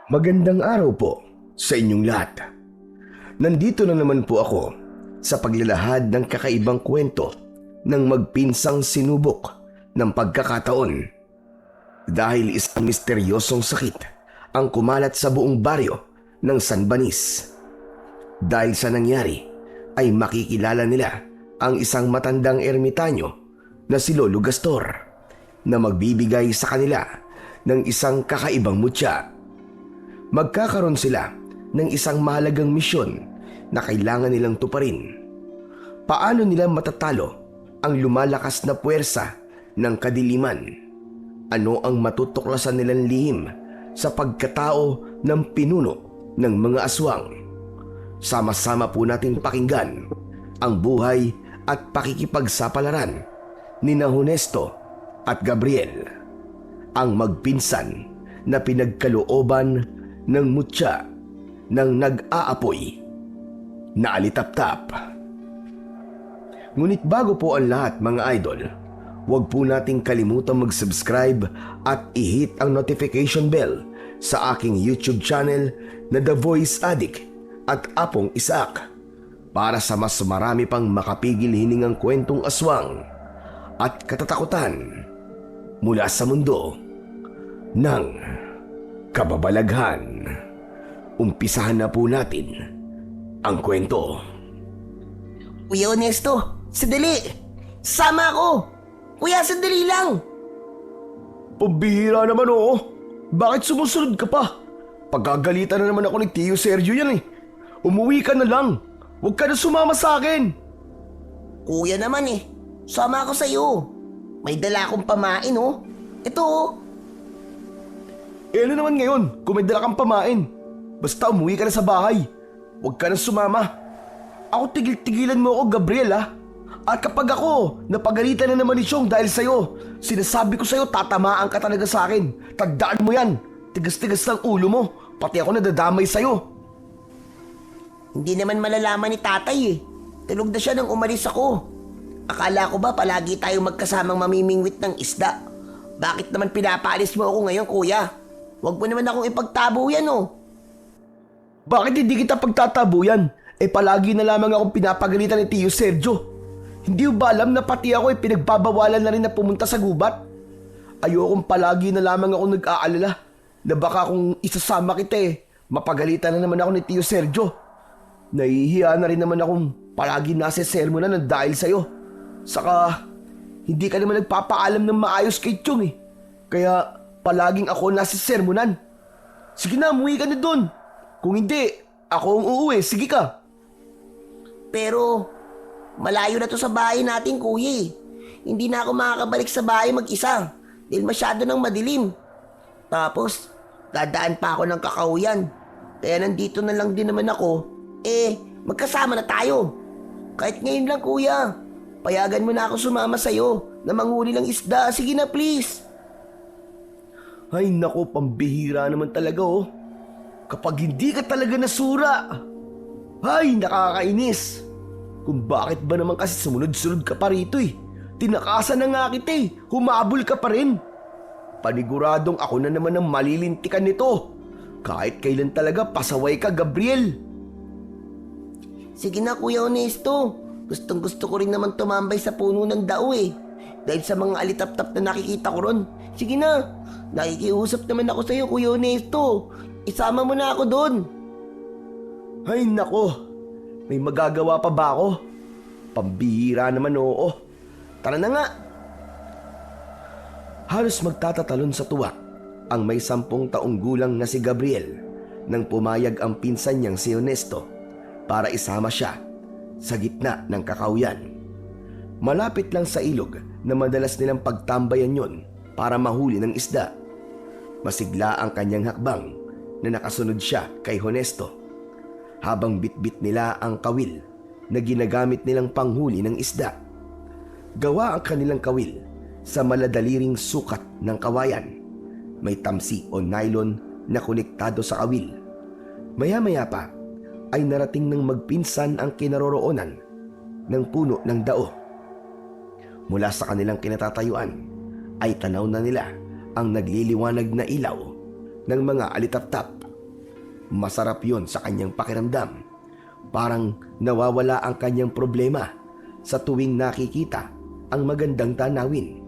Magandang araw po sa inyong lahat. Nandito na naman po ako sa paglalahad ng kakaibang kwento ng magpinsang sinubok ng pagkakataon. Dahil isang misteryosong sakit ang kumalat sa buong baryo ng San Banis. Dahil sa nangyari ay makikilala nila ang isang matandang ermitanyo na si Lolo Gastor na magbibigay sa kanila ng isang kakaibang mutya. Magkakaroon sila ng isang mahalagang misyon na kailangan nilang tuparin. Paano nila matatalo ang lumalakas na puwersa ng kadiliman? Ano ang matutuklasan nilang lihim sa pagkatao ng pinuno ng mga aswang? Sama-sama po natin pakinggan ang buhay at pakikipagsapalaran ni Honesto at Gabriel, ang magpinsan na pinagkalooban ng mutya ng nag-aapoy na alitaptap. Ngunit bago po ang lahat mga idol, huwag po nating kalimutang mag-subscribe at i-hit ang notification bell sa aking YouTube channel na The Voice Addict at Apong Isaac para sa mas marami pang makapigil hiningang kwentong aswang at katatakutan mula sa mundo ng kababalaghan. Umpisahan na po natin ang kwento. Kuya Honesto, sandali! Sama ako! Kuya, sandali lang! Pambihira naman oo. Bakit sumusunod ka pa? Pagkagalitan na naman ako ni Tio Sergio yan eh. Umuwi ka na lang. Huwag ka na sumama sa akin. Kuya naman eh, sama ako sa'yo. May dala akong pamain oh. Ito oh. Eh ano naman ngayon kung may dala kang pamain? Basta umuwi ka na sa bahay. Huwag ka na sumama. Ako tigil-tigilan mo ako, Gabriel ha. At kapag ako napagalitan na naman ni Chong dahil sa'yo, sinasabi ko sa'yo tatamaan ka talaga sa akin. Tagdaan mo yan. Tigas-tigas ng ulo mo. Pati ako nadadamay sa'yo. Hindi naman malalaman ni tatay eh. Tulog na siya nang umalis ako. Akala ko ba palagi tayong magkasamang mamimingwit ng isda? Bakit naman pinapaalis mo ako ngayon, kuya? Huwag mo naman akong ipagtabo yan oh. Bakit hindi kita pagtatabo yan? Eh palagi na lamang akong pinapagalitan ni Tio Sergio. Hindi mo ba alam na pati ako ay pinagbabawalan na rin na pumunta sa gubat? Ayokong palagi na lamang ako nag-aalala na baka kung isasama kita eh, mapagalitan na naman ako ni Tio Sergio. Nahihiya na rin naman akong palagi nasa sermonan ng dahil sa'yo. Saka, hindi ka naman nagpapaalam ng maayos kay Chong eh. Kaya, palaging ako nasa sermonan. Sige na, umuwi ka na dun. Kung hindi, ako ang uuwi. Sige ka. Pero, malayo na to sa bahay natin, kuya eh. Hindi na ako makakabalik sa bahay mag-isa dahil masyado nang madilim. Tapos, dadaan pa ako ng kakauyan. Kaya nandito na lang din naman ako. Eh, magkasama na tayo. Kahit ngayon lang, kuya. Payagan mo na ako sumama sa'yo na manghuli ng isda. Sige na, please. Ay nako, pambihira naman talaga oh. Kapag hindi ka talaga nasura. Ay, nakakainis. Kung bakit ba naman kasi sumunod-sunod ka pa rito eh. Tinakasan na nga kita eh. Humabol ka pa rin. Paniguradong ako na naman ang malilintikan nito. Kahit kailan talaga pasaway ka, Gabriel. Sige na, Kuya Honesto. Gustong gusto ko rin naman tumambay sa puno ng dao eh. Dahil sa mga alitap-tap na nakikita ko ron. Sige na, nakikiusap naman ako sa'yo, Kuya Honesto. Isama mo na ako doon. Ay nako, may magagawa pa ba ako? Pambihira naman oo. Tara na nga. Halos magtatatalon sa tuwa ang may 10 taong gulang na si Gabriel nang pumayag ang pinsan niyang si Honesto para isama siya sa gitna ng kakauyan. Malapit lang sa ilog na madalas nilang pagtambayan yon para mahuli ng isda. Masigla ang kanyang hakbang na nakasunod siya kay Honesto habang bitbit nila ang kawil na ginagamit nilang panghuli ng isda. Gawa ang kanilang kawil sa maladaliring sukat ng kawayan. May tamsi o nylon na konektado sa kawil. Maya-maya pa ay narating ng magpinsan ang kinaroroonan ng puno ng dao. Mula sa kanilang kinatatayuan ay tanaw na nila ang nagliliwanag na ilaw ng mga alitaptap Masarap yon sa kanyang pakiramdam. Parang nawawala ang kanyang problema sa tuwing nakikita ang magandang tanawin.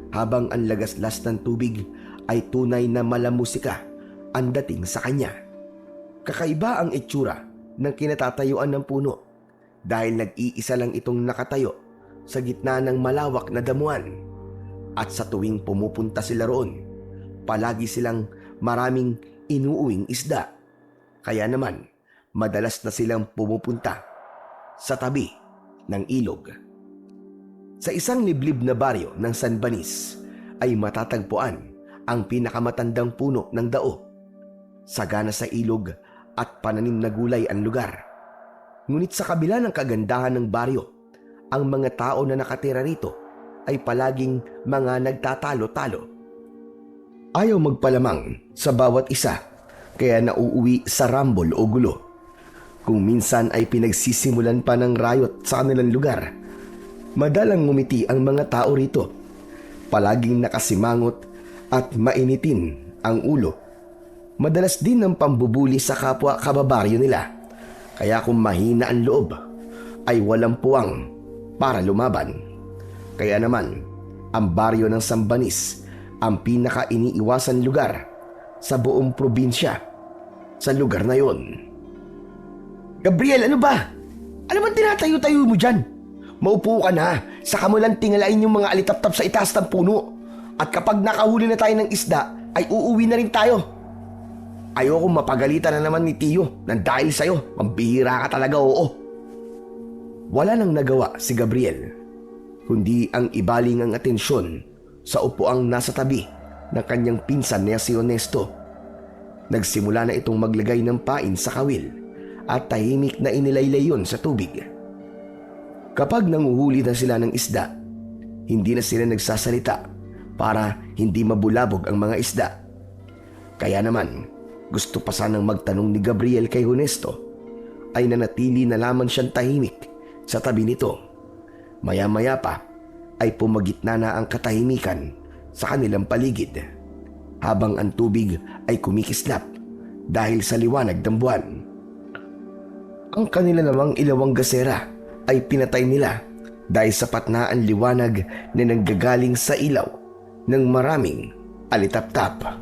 Habang ang lagaslas ng tubig ay tunay na malamusika ang dating sa kanya. Kakaiba ang itsura ng kinatatayuan ng puno dahil nag-iisa lang itong nakatayo sa gitna ng malawak na damuhan. At sa tuwing pumupunta sila roon, palagi silang maraming inuuwing isda. Kaya naman, madalas na silang pumupunta sa tabi ng ilog. Sa isang liblib na baryo ng San Banis ay matatagpuan ang pinakamatandang puno ng dao. Sagana sa ilog at pananim na gulay ang lugar. Ngunit sa kabila ng kagandahan ng baryo, ang mga tao na nakatira rito ay palaging mga nagtatalo-talo. Ayaw magpalamang sa bawat isa, kaya nauuwi sa rambol o gulo. Kung minsan ay pinagsisimulan pa ng riot sa kanilang lugar, madalang ngumiti ang mga tao rito. Palaging nakasimangot at mainitin ang ulo. Madalas din ang pambubuli sa kapwa kababaryo nila. Kaya kung mahina ang loob, ay walang puwang para lumaban. Kaya naman, ang baryo ng Sambanis ang pinaka-iniiwasan lugar sa buong probinsya sa lugar na yon. Gabriel, ano ba? Ano bang tinatayo-tayo mo dyan? Maupo ka na, saka mo lang tingalain yung mga alitap-tap sa itaas ng puno. At kapag nakahuli na tayo ng isda, ay uuwi na rin tayo. Ayoko mapagalitan na naman ni Tio nang dahil sa'yo, pambihira ka talaga, oo. Wala nang nagawa si Gabriel, kundi ang ibaling ang atensyon sa upuang nasa tabi ng kanyang pinsan na si Honesto. Nagsimula na itong maglagay ng pain sa kawil at tahimik na inilaylay yun sa tubig. Kapag nanguhuli na sila ng isda, hindi na sila nagsasalita para hindi mabulabog ang mga isda. Kaya naman, gusto pa sanang magtanong ni Gabriel kay Honesto, ay nanatili na lamang siyang tahimik sa tabi nito. Maya-maya pa ay pumagitna na ang katahimikan sa kanilang paligid, habang ang tubig ay kumikislap dahil sa liwanag ng buwan. Ang kanila namang ilawang gasera ay pinatay nila dahil sapat na ang liwanag na nanggagaling sa ilaw ng maraming alitap-tap.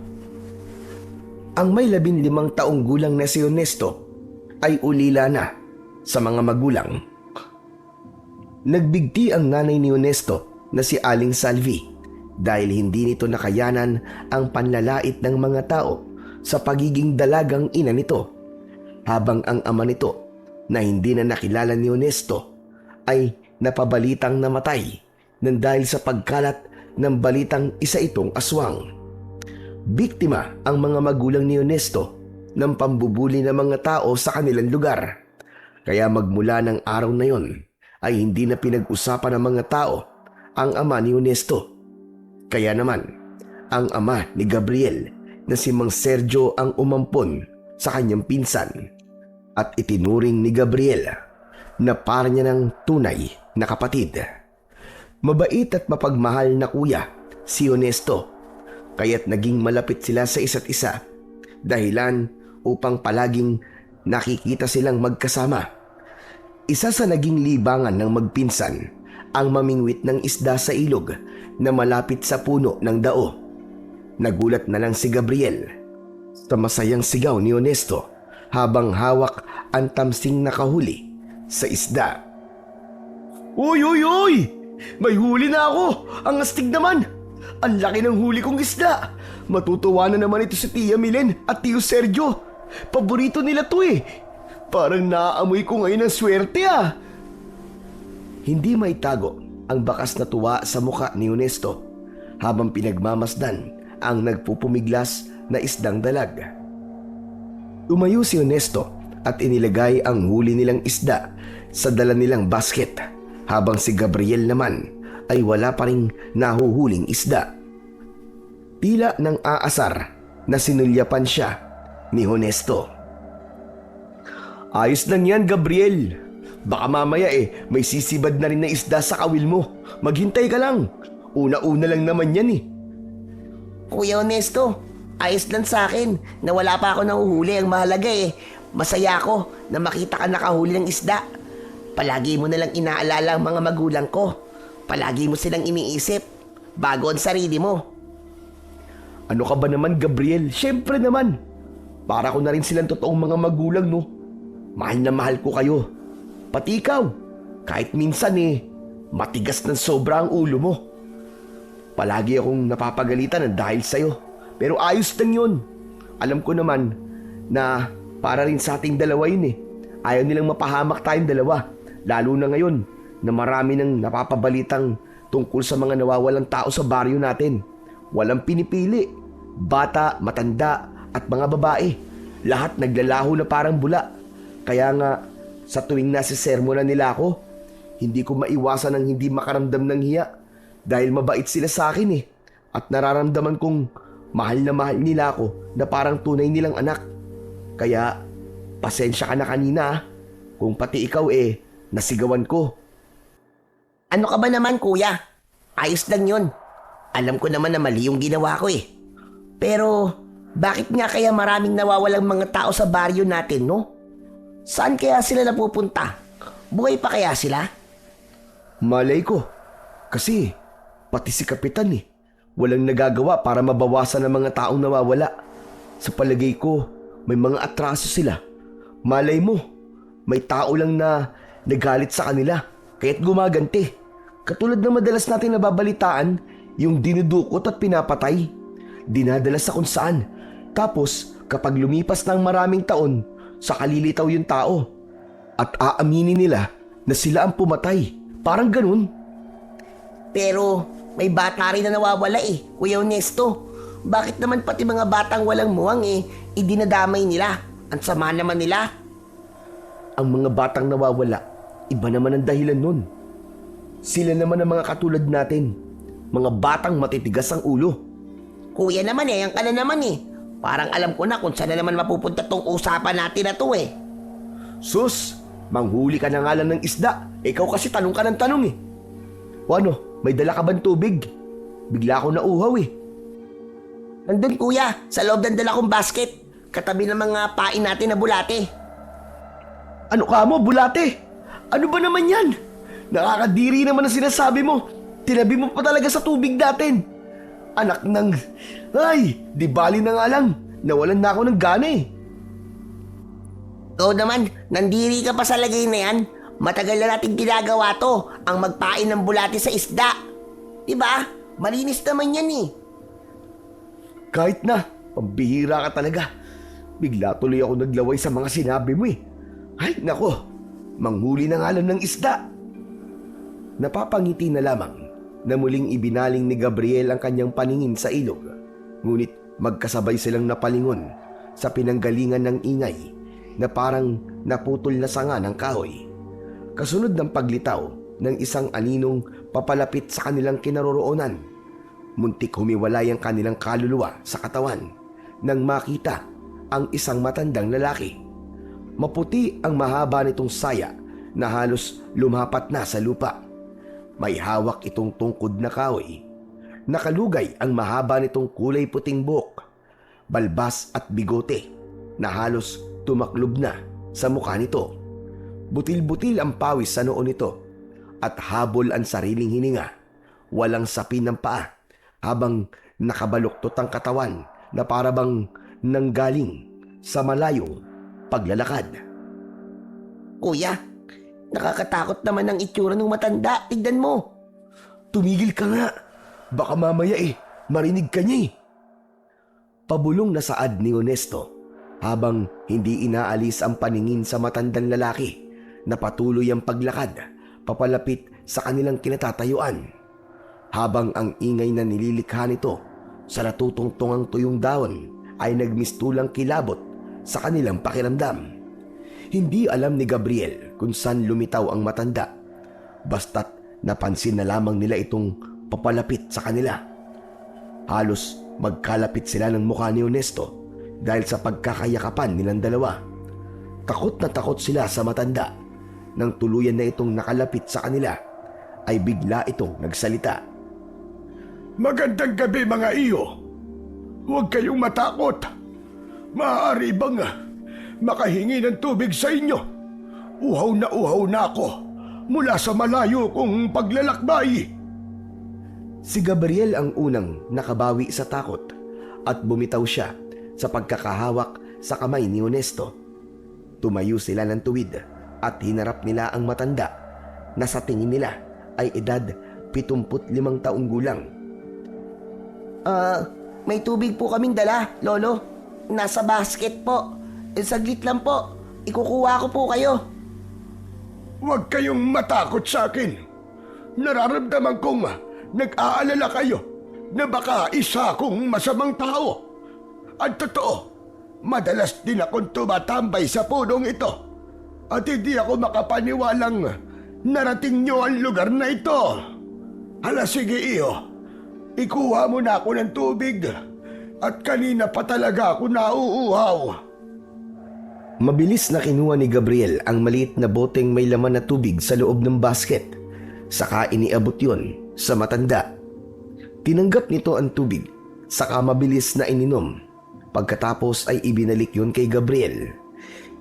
Ang may 15 taong gulang na si Honesto ay ulila na sa mga magulang. Nagbigti ang nanay ni Honesto na si Aling Salvi dahil hindi nito nakayanan ang panlalait ng mga tao sa pagiging dalagang ina nito, habang ang ama nito na hindi na nakilala ni Honesto ay napabalitang namatay nang dahil sa pagkalat ng balitang isa itong aswang. Biktima ang mga magulang ni Honesto ng pambubuli ng mga tao sa kanilang lugar. Kaya magmula ng araw na yon ay hindi na pinag-usapan ng mga tao ang ama ni Honesto. Kaya naman, ang ama ni Gabriel na si Mang Sergio ang umampon sa kanyang pinsan at itinuring ni Gabriel na para niya ng tunay na kapatid. Mabait at mapagmahal na kuya si Honesto, kaya't naging malapit sila sa isa't isa, dahilan upang palaging nakikita silang magkasama. Isa sa naging libangan ng magpinsan ang mamingwit ng isda sa ilog na malapit sa puno ng dao. Nagulat na lang si Gabriel sa masayang sigaw ni Honesto habang hawak ang tamsing nakahuli sa isda. Uy, uy, uy! May huli na ako! Ang astig naman! Ang laki ng huli kong isda! Matutuwa na naman ito si Tia Milen at Tio Sergio. Paborito nila to eh. Parang naaamoy ko ngayon ang swerte ah. Hindi maitago ang bakas na tuwa sa muka ni Honesto habang pinagmamasdan ang nagpupumiglas na isdang dalag. Tumayo si Honesto at inilagay ang huli nilang isda sa dala nilang basket, habang si Gabriel naman ay wala pa ring nahuhuling isda. Tila nang aasar na sinulyapan siya ni Honesto. Ayos lang yan, Gabriel. Baka mamaya may sisibad na rin na isda sa kawil mo. Maghintay ka lang. Una-una lang naman yan eh. Kuya Honesto, ayos lang sa akin na wala pa ako nahuhuli. Ang mahalaga masaya ako na makita ka nakahuli ng isda. Palagi mo nalang inaalala ang mga magulang ko. Palagi mo silang iniisip bago ang sarili mo. Ano ka ba naman, Gabriel? Siyempre naman. Para ko na rin silang totoong mga magulang, no? Mahal na mahal ko kayo. Pati ikaw. Kahit minsan matigas ng sobra ang ulo mo. Palagi akong napapagalitan dahil sa'yo. Pero ayos lang yun. Alam ko naman na para rin sa ating dalawa yun Ayaw nilang mapahamak tayong dalawa. Lalo na ngayon na marami nang napapabalitang tungkol sa mga nawawalang tao sa baryo natin. Walang pinipili. Bata, matanda at mga babae. Lahat naglalaho na parang bula. Kaya nga sa tuwing nasisermonan nila ako, hindi ko maiwasan ang hindi makaramdam ng hiya dahil mabait sila sa akin at nararamdaman kong mahal na mahal nila ako na parang tunay nilang anak. Kaya pasensya ka na kanina kung pati ikaw nasigawan ko. Ano ka ba naman, kuya? Ayos lang yun. Alam ko naman na mali yung ginawa ko Pero bakit nga kaya maraming nawawalang mga tao sa baryo natin, no? Saan kaya sila napupunta? Buhay pa kaya sila? Malay ko. Kasi pati si Kapitan walang nagagawa para mabawasan ang mga taong nawawala. Sa palagay ko, may mga atraso sila. Malay mo, may tao lang na nagalit sa kanila kaya't gumaganti. Katulad ng madalas natin nababalitaan, yung dinudukot at pinapatay. Dinadala sa kung saan. Tapos kapag lumipas ng maraming taon, saka lilitaw yung tao. At aaminin nila na sila ang pumatay. Parang ganun. Pero may bata rin na nawawala Kuya Ernesto. Bakit naman pati mga batang walang muwang idinadamay nila? Ang sama naman nila. Ang mga batang nawawala, iba naman ang dahilan nun. Sila naman ang mga katulad natin. Mga batang matitigas ang ulo. Kuya naman yan ka na naman Parang alam ko na kung saan na naman mapupunta tong usapan natin na to Sus, manghuli ka na nga lang ng isda. Ikaw kasi tanong ka ng tanong O ano, may dala ka bang tubig? Bigla ako nauhaw Nandun kuya, sa loob ng dala kong basket. Katabi ng mga pain natin na bulate. Ano ka mo, bulate? Ano ba naman yan? Nakakadiri naman ang sinasabi mo. Tinabi mo pa talaga sa tubig natin. Anak ng... Ay, di bali na nga lang. Nawalan na ako ng gana Ikaw naman, nandiri ka pa sa lagay na yan. Matagal na natin ginagawa to, ang magpain ng bulate sa isda. Diba? Malinis naman yan Kahit na, pambihira ka talaga. Bigla tuloy ako naglaway sa mga sinabi mo Ay, nako, manghuli na nga lang ng isda. Napapangiti na lamang na muling ibinaling ni Gabriel ang kanyang paningin sa ilog. Ngunit magkasabay silang napalingon sa pinanggalingan ng ingay na parang naputol na sanga ng kahoy. Kasunod ng paglitaw ng isang aninong papalapit sa kanilang kinaroroonan, muntik humiwalay ang kanilang kaluluwa sa katawan nang makita ang isang matandang lalaki. Maputi ang mahaba nitong saya na halos lumapat na sa lupa. May hawak itong tungkod na kahoy. Nakalugay ang mahaba nitong kulay puting buhok, balbas at bigote na halos tumaklob na sa mukha nito. Butil-butil ang pawis sa noo nito at habol ang sariling hininga. Walang sapin ng paa habang nakabaluktot ang katawan na parabang nanggaling sa malayong paglalakad. Kuya, nakakatakot naman ang itsura ng matanda. Tignan mo. Tumigil ka nga. Baka mamaya marinig ka niya Pabulong na saad ni Ernesto habang hindi inaalis ang paningin sa matandang lalaki na patuloy ang paglakad papalapit sa kanilang kinatatayuan. Habang ang ingay na nililikha nito sa natutungtungang tuyong dahon ay nagmistulang kilabot sa kanilang pakiramdam. Hindi alam ni Gabriel kung saan lumitaw ang matanda. Basta't napansin na lamang nila itong papalapit sa kanila. Halos magkalapit sila ng mukha ni Ernesto dahil sa pagkakayakapan nilang dalawa. Takot na takot sila sa matanda. Nang tuluyan na itong nakalapit sa kanila, ay bigla itong nagsalita. Magandang gabi mga iyo. Huwag kayong matakot. Maaari bang makahingi ng tubig sa inyo? Uhaw na ako mula sa malayo kong paglalakbay. Si Gabriel ang unang nakabawi sa takot at bumitaw siya sa pagkakahawak sa kamay ni Honesto. Tumayo sila ng tuwid at hinarap nila ang matanda na sa tingin nila ay edad 75 taong gulang. May tubig po kaming dala, Lolo. Nasa basket po. Saglit lang po. Ikukuha ko po kayo. Huwag kayong matakot sa akin. Nararamdaman kong nag-aalala kayo na baka isa akong masamang tao. At totoo, madalas din akong tumatambay sa punong ito. At hindi ako makapaniwalang narating nyo ang lugar na ito. Hala sige iyo, ikuha mo na ako ng tubig. At kanina pa talaga ako nauuhaw. Mabilis na kinuha ni Gabriel ang maliit na boteng may laman na tubig sa loob ng basket. Saka iniabot yon sa matanda. Tinanggap nito ang tubig, saka mabilis na ininom. Pagkatapos ay ibinalik yon kay Gabriel.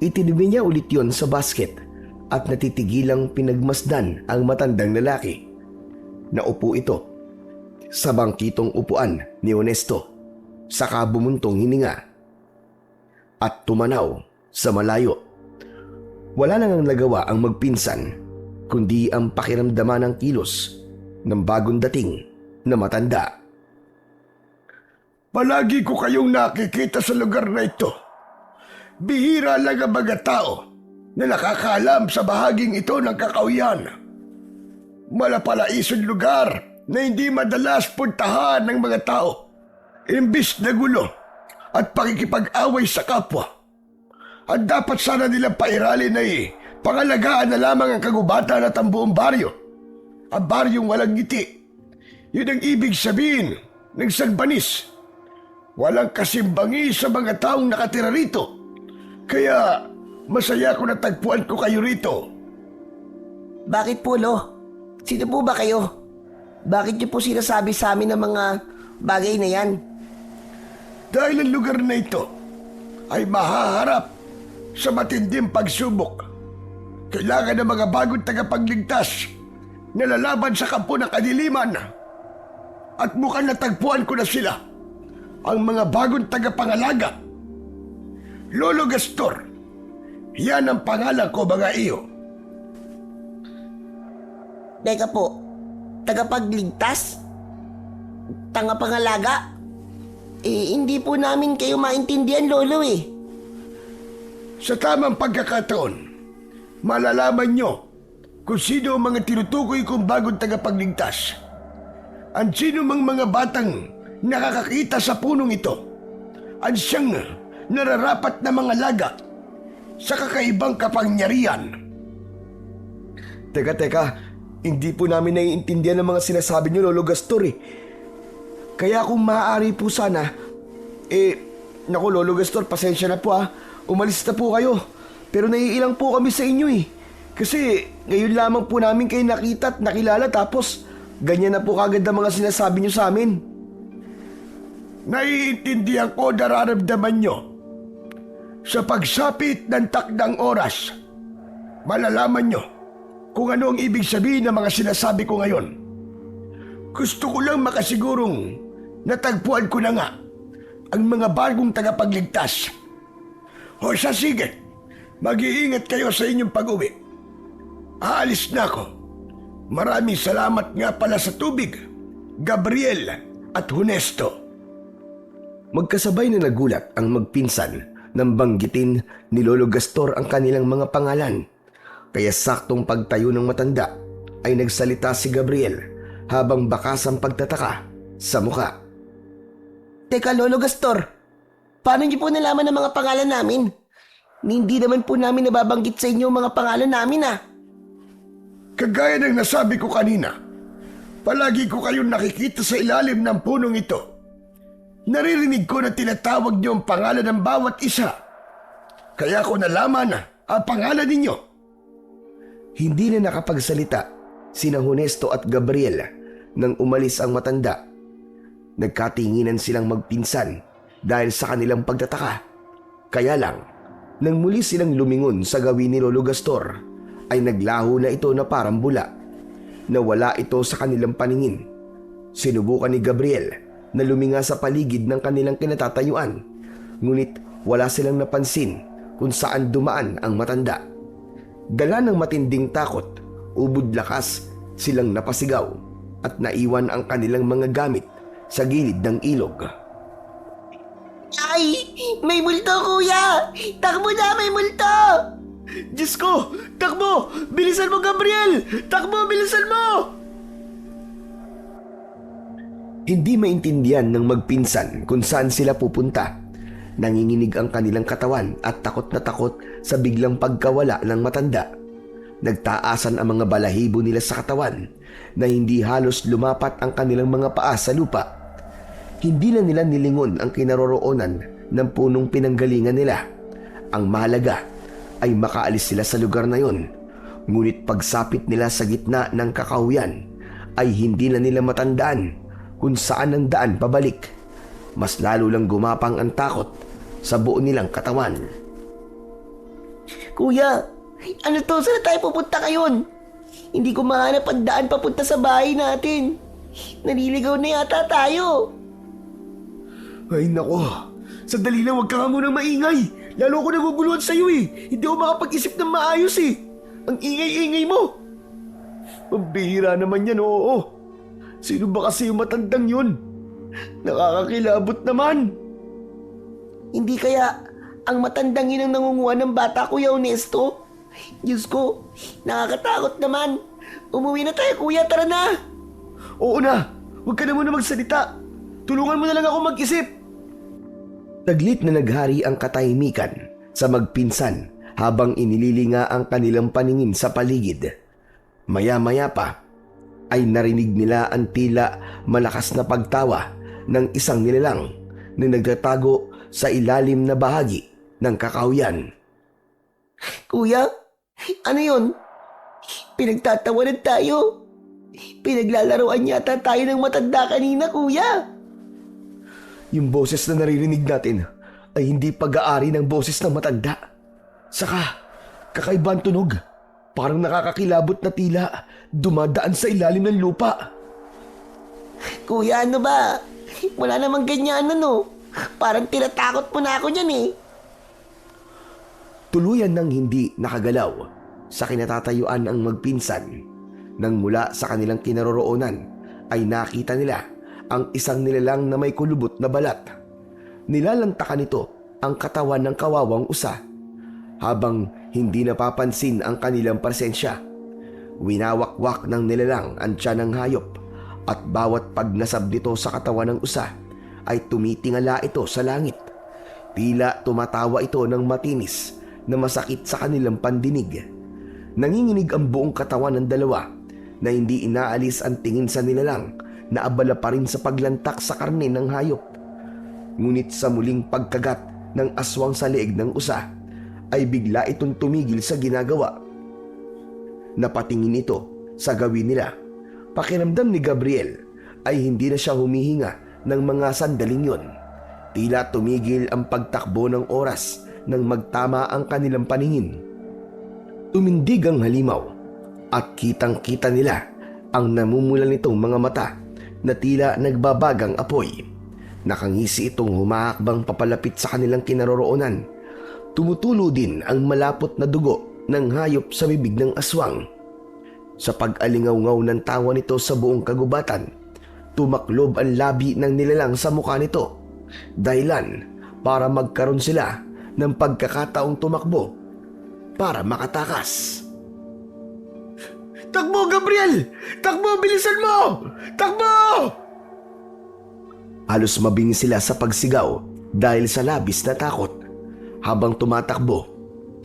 Itinabi niya ulit yon sa basket at natitigilang pinagmasdan ang matandang lalaki. Naupo ito sa bangkitong upuan ni Honesto, saka bumuntong hininga at tumanaw sa malayo. Wala nang nagawa ang magpinsan kundi ang pakiramdaman ng kilos ng bagong dating na matanda. Palagi ko kayong nakikita sa lugar na ito. Bihira lang ang mga tao na nakakaalam sa bahaging ito ng kakauyan. Malapalaisong lugar na hindi madalas puntahan ng mga tao. Imbis na gulo at pakikipag-away sa kapwa. At dapat sana nilang pairalin ay pangalagaan na lamang ang kagubatan at ang buong baryo. Ang baryong walang ngiti. Yun ang ibig sabihin ng Sagbanis. Walang kasimbangi sa mga taong nakatira rito. Kaya masaya ko na tagpuan ko kayo rito. Bakit po, Lo? Sino po ba kayo? Bakit niyo po sinasabi sa amin ng mga bagay na yan? Dahil ang lugar na ito ay mahaharap sa matinding pagsubok. Kailangan ng mga bagong tagapagligtas na lalaban sa kampo ng kadiliman. At mukhang natagpuan ko na sila, ang mga bagong tagapangalaga. Lolo Gastor, yan ang pangalan ko, mga iyo. Teka po, tagapagligtas? Tagapangalaga? Hindi po namin kayo maintindihan, Lolo eh. Sa tamang pagkakataon, malalaman nyo kung sino ang mga tinutukoy kong bagong tagapagligtas. Ang sino mang mga batang nakakakita sa punong ito. Ang siyang nararapat na mga laga sa kakaibang kapangyarihan. Teka, hindi po namin naiintindihan ang mga sinasabi niyo, Lolo Gastor eh. Kaya kung maaari po sana, naku Lolo Gastor, pasensya na po umalis na po kayo. Pero naiilang po kami sa inyo eh. Kasi ngayon lamang po namin kayo nakita at nakilala tapos ganyan na po kagad ang mga sinasabi niyo sa amin. Naiintindihan ko nararamdaman nyo. Sa pagsapit ng takdang oras, malalaman nyo kung ano ang ibig sabihin ng mga sinasabi ko ngayon. Gusto ko lang makasigurong natagpuan ko na nga ang mga bagong tagapagligtas. O siya, sige, mag-iingat kayo sa inyong pag-uwi. Aalis na ako. Maraming salamat nga pala sa tubig, Gabriel at Honesto. Magkasabay na nagulat ang magpinsan nang banggitin ni Lolo Gastor ang kanilang mga pangalan. Kaya saktong pagtayo ng matanda ay nagsalita si Gabriel habang bakas ang pagtataka sa muka. Teka, Lolo Gastor, paano niyo po nalaman ang mga pangalan namin? Hindi naman po namin nababanggit sa inyo mga pangalan namin Kagaya ng nasabi ko kanina, palagi ko kayong nakikita sa ilalim ng punong ito. Naririnig ko na tinatawag niyo ang pangalan ng bawat isa. Kaya ko nalaman ang pangalan ninyo. Hindi na nakapagsalita sina Honesto at Gabriel nang umalis ang matanda. Nagkatinginan silang magpinsan dahil sa kanilang pagtataka. Kaya lang, nang muli silang lumingon sa gawin ni Lolo Gastor, ay naglaho na ito na parang bula. Nawala ito sa kanilang paningin. Sinubukan ni Gabriel na luminga sa paligid ng kanilang kinatatayuan, ngunit wala silang napansin kung saan dumaan ang matanda. Dala ng matinding takot, ubod lakas, silang napasigaw at naiwan ang kanilang mga gamit sa gilid ng ilog. Ay! May multo, kuya! Takbo na, may multo! Diyos ko! Takbo! Bilisan mo, Gabriel! Takbo! Bilisan mo! Hindi maintindihan ng magpinsan kung saan sila pupunta. Nanginginig ang kanilang katawan at takot na takot sa biglang pagkawala ng matanda. Nagtaasan ang mga balahibo nila sa katawan na hindi halos lumapat ang kanilang mga paa sa lupa. Hindi na nila nilingon ang kinaroroonan ng punong pinanggalingan nila. Ang mahalaga ay makaalis sila sa lugar na yon. Ngunit pagsapit nila sa gitna ng kakahuyan ay hindi na nila matandaan kung saan ang daan pabalik. Mas lalo lang gumapang ang takot sa buo nilang katawan. Kuya, ano to? Saan tayo pupunta ngayon? Hindi ko mahanap ang daan papunta sa bahay natin. Naliligaw na yata tayo. Ay nako, sandali lang, huwag ka nga munang maingay. Lalo ako naguguluhan sa'yo eh. Hindi ako makapag-isip ng maayos eh. Ang ingay-ingay mo. Pambihira naman yan, oo. Sino ba kasi yung matandang yun? Nakakakilabot naman. Hindi kaya ang matandang yun ang nangunguha ng bata, Kuya Honesto? Diyos ko, nakakatakot naman. Umuwi na tayo, kuya, tara na. Oo na, huwag ka na muna magsalita. Tulungan mo na lang ako mag-isip. Taglit na naghari ang katahimikan sa magpinsan habang inililinga ang kanilang paningin sa paligid. Maya-maya pa ay narinig nila ang tila malakas na pagtawa ng isang nilalang na nagtatago sa ilalim na bahagi ng kakahuyan. Kuya, ano yun? Pinagtatawanan tayo. Pinaglalaroan yata tayo ng matanda kanina, kuya. Yung boses na naririnig natin ay hindi pag-aari ng boses ng matanda. Saka, kakaibang tunog. Parang nakakakilabot na tila dumadaan sa ilalim ng lupa. Kuya, ano ba? Wala namang ganyan, ano? Parang tinatakot mo na ako dyan eh. Tuluyan ng hindi nakagalaw sa kinatatayuan ang magpinsan. Nang mula sa kanilang kinaroroonan ay nakita nila ang isang nilalang na may kulubot na balat. Nilalantakan nito ang katawan ng kawawang usa. Habang hindi napapansin ang kanilang presensya, winawakwak ng nilalang ang tiyan ng hayop at bawat pagnasab nito sa katawan ng usa ay tumitingala ito sa langit. Tila tumatawa ito ng matinis na masakit sa kanilang pandinig. Nanginginig ang buong katawan ng dalawa na hindi inaalis ang tingin sa nilalang na abala pa rin sa paglantak sa karne ng hayop. Ngunit sa muling pagkagat ng aswang sa leeg ng usa, ay bigla itong tumigil sa ginagawa. Napatingin ito sa gawin nila. Pakiramdam ni Gabriel ay hindi na siya humihinga ng mga sandaling yon. Tila tumigil ang pagtakbo ng oras nang magtama ang kanilang paningin. Tumindig ang halimaw at kitang-kita nila ang namumulan nitong mga mata na tila nagbabagang apoy. Nakangisi itong humahakbang papalapit sa kanilang kinaroroonan. Tumutulo din ang malapot na dugo ng hayop sa bibig ng aswang. Sa pag-alingaw-ngaw ng tawa nito sa buong kagubatan, tumaklob ang labi ng nilalang sa mukha nito. Dahilan para magkaroon sila ng pagkakataong tumakbo para makatakas. Takbo, Gabriel! Takbo, bilisan mo! Takbo! Halos mabingi sila sa pagsigaw dahil sa labis na takot. Habang tumatakbo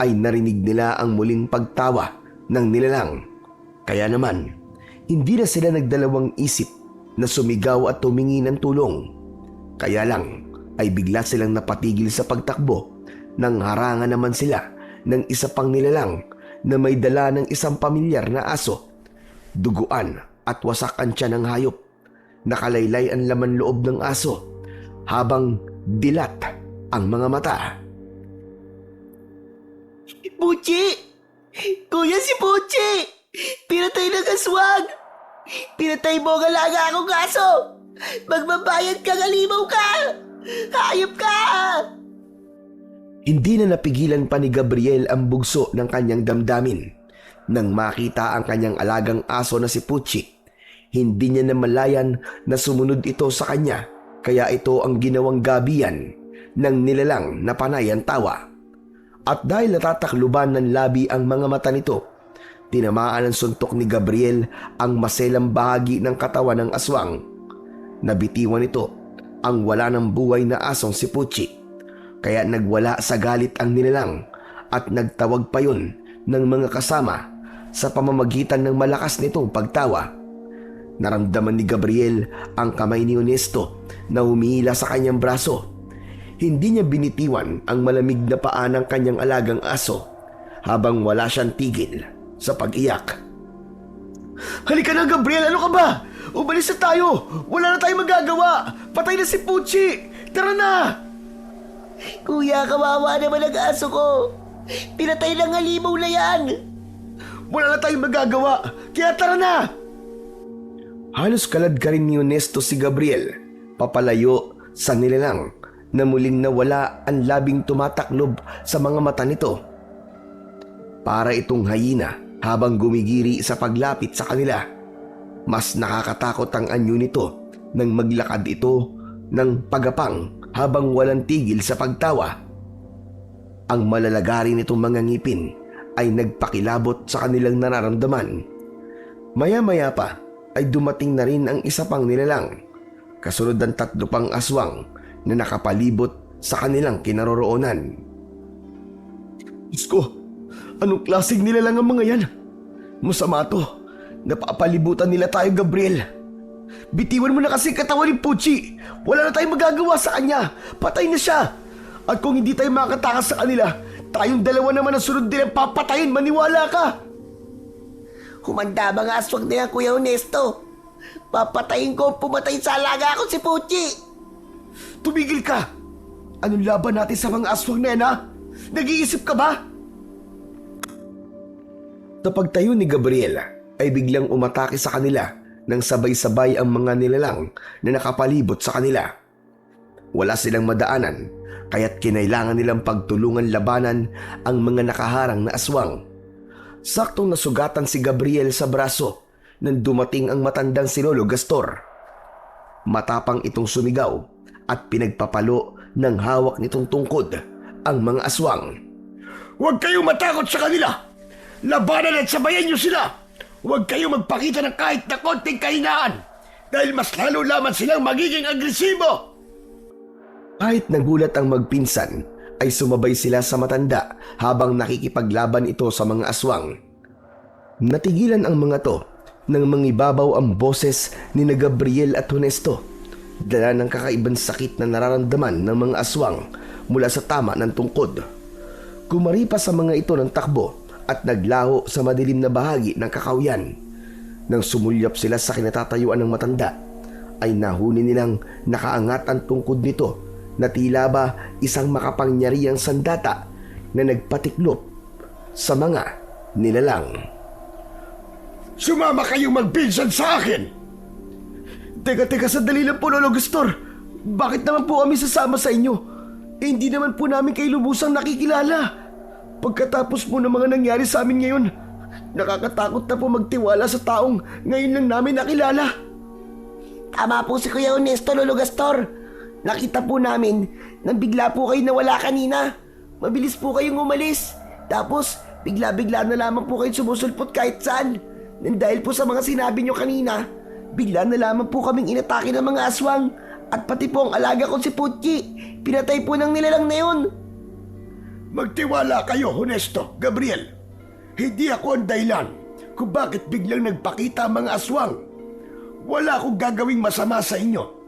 ay narinig nila ang muling pagtawa ng nilalang. Kaya naman, hindi na sila nagdalawang isip na sumigaw at tumingi ng tulong. Kaya lang ay bigla silang napatigil sa pagtakbo nang harangan naman sila ng isa pang nilalang na may dala ng isang pamilyar na aso. Duguan at wasak ang tiyan ng hayop. Nakalaylay ang laman loob ng aso habang dilat ang mga mata. Puchi! Kuya, si Puchi! Pinatay ng aswang! Pinatay mo ang alaga akong aso! Magbabayad ka, halimaw ka! Hayop ka! Hindi na napigilan pa ni Gabriel ang bugso ng kanyang damdamin. Nang makita ang kanyang alagang aso na si Puchi, hindi niya namalayan na sumunod ito sa kanya, kaya ito ang ginawang gabian ng nilalang na panay ang tawa. At dahil natatakluban ng labi ang mga mata nito, tinamaan ng suntok ni Gabriel ang maselang bahagi ng katawan ng aswang. Nabitiwan ito ang wala ng buhay na asong si Puchi, kaya nagwala sa galit ang nilalang at nagtawag pa yun ng mga kasama sa pamamagitan ng malakas nitong pagtawa. Naramdaman ni Gabriel ang kamay ni Honesto na humihila sa kanyang braso. Hindi niya binitiwan ang malamig na paa ng kanyang alagang aso habang wala siyang tigil sa pag-iyak. Halika na, Gabriel! Ano ka ba? Umalis na tayo! Wala na tayong magagawa! Patay na si Puchi! Tara na! Kuya, kawawa naman ang aso ko! Pinatay ng halimaw na yan! Wala na tayong magagawa! Kaya tara na! Halos kalad ka rin ni Honesto si Gabriel papalayo sa nilalang na muling nawala ang labing tumataklob sa mga mata nito. Para itong hyena habang gumigiri sa paglapit sa kanila. Mas nakakatakot ang anyo nito nang maglakad ito ng pagapang habang walang tigil sa pagtawa. Ang malalagari nitong mga ngipin ay nagpakilabot sa kanilang nararamdaman. Maya-maya pa ay dumating na rin ang isa pang nilalang, kasunod ng 3 pang aswang na nakapalibot sa kanilang kinaroroonan. Diyos ko, anong klaseng nilalang ang mga yan? Masama to. Napapalibutan nila tayo, Gabriel. Bitiwan mo na kasi katawan ni Puchi. Wala na tayong magagawa sa kanya. Patay na siya. At kung hindi tayo makatakas sa kanila, tayong dalawa naman ang sunod nilang papatayin. Maniwala ka. Humanda ba nga aswang na yan, Kuya Honesto? Papatayin ko ang pumatay sa alaga ko si Puchi! Tumigil ka. Anong laban natin sa mga aswang na yan, ha? Nag-iisip ka ba? Napagtayo ni Gabriel ay biglang umatake sa kanila nang sabay-sabay ang mga nilalang na nakapalibot sa kanila. Wala silang madaanan, kaya't kinailangan nilang pagtulungan labanan ang mga nakaharang na aswang. Saktong nasugatan si Gabriel sa braso nang dumating ang matandang si Lolo Gastor. Matapang itong sumigaw at pinagpapalo ng hawak nitong tungkod ang mga aswang. Huwag kayong matakot sa kanila. Labanan at sabayan niyo sila. Huwag kayong magpakita ng kahit na konting kahinaan dahil mas lalo lamang silang magiging agresibo. Kahit nagulat ang magpinsan, ay sumabay sila sa matanda habang nakikipaglaban ito sa mga aswang. Natigilan ang mga to nang mangibabaw ang boses ni na Gabriel at Honesto, dala ng kakaibang sakit na nararamdaman ng mga aswang mula sa tama ng tungkod. Kumaripas sa mga ito ng takbo at naglaho sa madilim na bahagi ng kakawyan. Nang sumulyap sila sa kinatatayuan ng matanda, ay nahuni nilang nakaangat ang tungkod nito na tila ba isang makapangyarihang sandata na nagpatiklop sa mga nilalang. Sumama kayong magpinsan sa akin! Teka, sandali lang po, Lolo Gastor. Bakit naman po kami sasama sa inyo? Hindi naman po namin kayo lubusang nakikilala. Pagkatapos po ng mga nangyari sa amin ngayon, nakakatakot na po magtiwala sa taong ngayon lang namin nakilala. Tama po si Kuya Honesto, Lolo Gastor. Nakita po namin nang bigla po kayo nawala kanina. Mabilis po kayong umalis. Tapos bigla-bigla na lamang po kayo sumusulpot kahit saan. Nang dahil po sa mga sinabi nyo kanina, bigla na lamang po kaming inatake ng mga aswang. At pati po ang alaga ko si Puchi, pinatay po ng nilalang na yun. Magtiwala kayo, Honesto, Gabriel. Hindi ako ang dahilan kung bakit biglang nagpakita ang mga aswang. Wala akong gagawing masama sa inyo.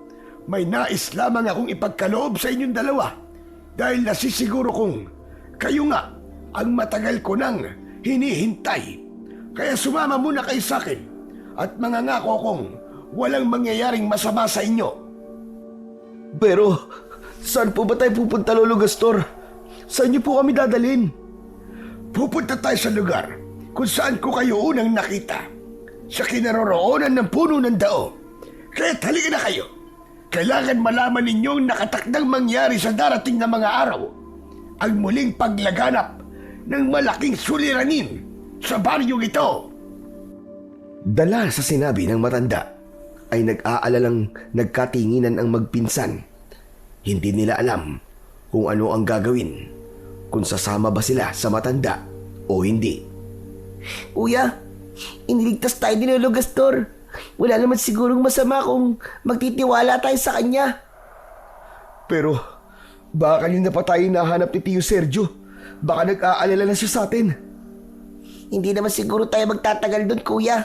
May nais lamang akong ipagkaloob sa inyong dalawa dahil nasisiguro kong kayo nga ang matagal ko nang hinihintay. Kaya sumama muna kayo sa akin at mangangako kong walang mangyayaring masama sa inyo. Pero Saan po ba tayo pupunta, Lolo Gastor? Saan niyo po kami dadalhin? Pupunta tayo sa lugar kung saan ko kayo unang nakita. Sa kinaroroonan ng puno ng dao. Kaya halika na kayo. Kailangan malaman ninyong nakatakdang mangyari sa darating na mga araw ang muling paglaganap ng malaking suliranin sa baryong ito. Dala sa sinabi ng matanda, ay nag-aalalang nagkatinginan ang magpinsan. Hindi nila alam kung ano ang gagawin, kung sasama ba sila sa matanda o hindi. Kuya, iniligtas tayo ni Lolo Gastor. Wala naman sigurong masama kung magtitiwala tayo sa kanya. Pero baka kanina pa tayo nahanap ni Tio Sergio. Baka nag-aalala na siya sa atin. Hindi naman siguro tayo magtatagal doon, kuya.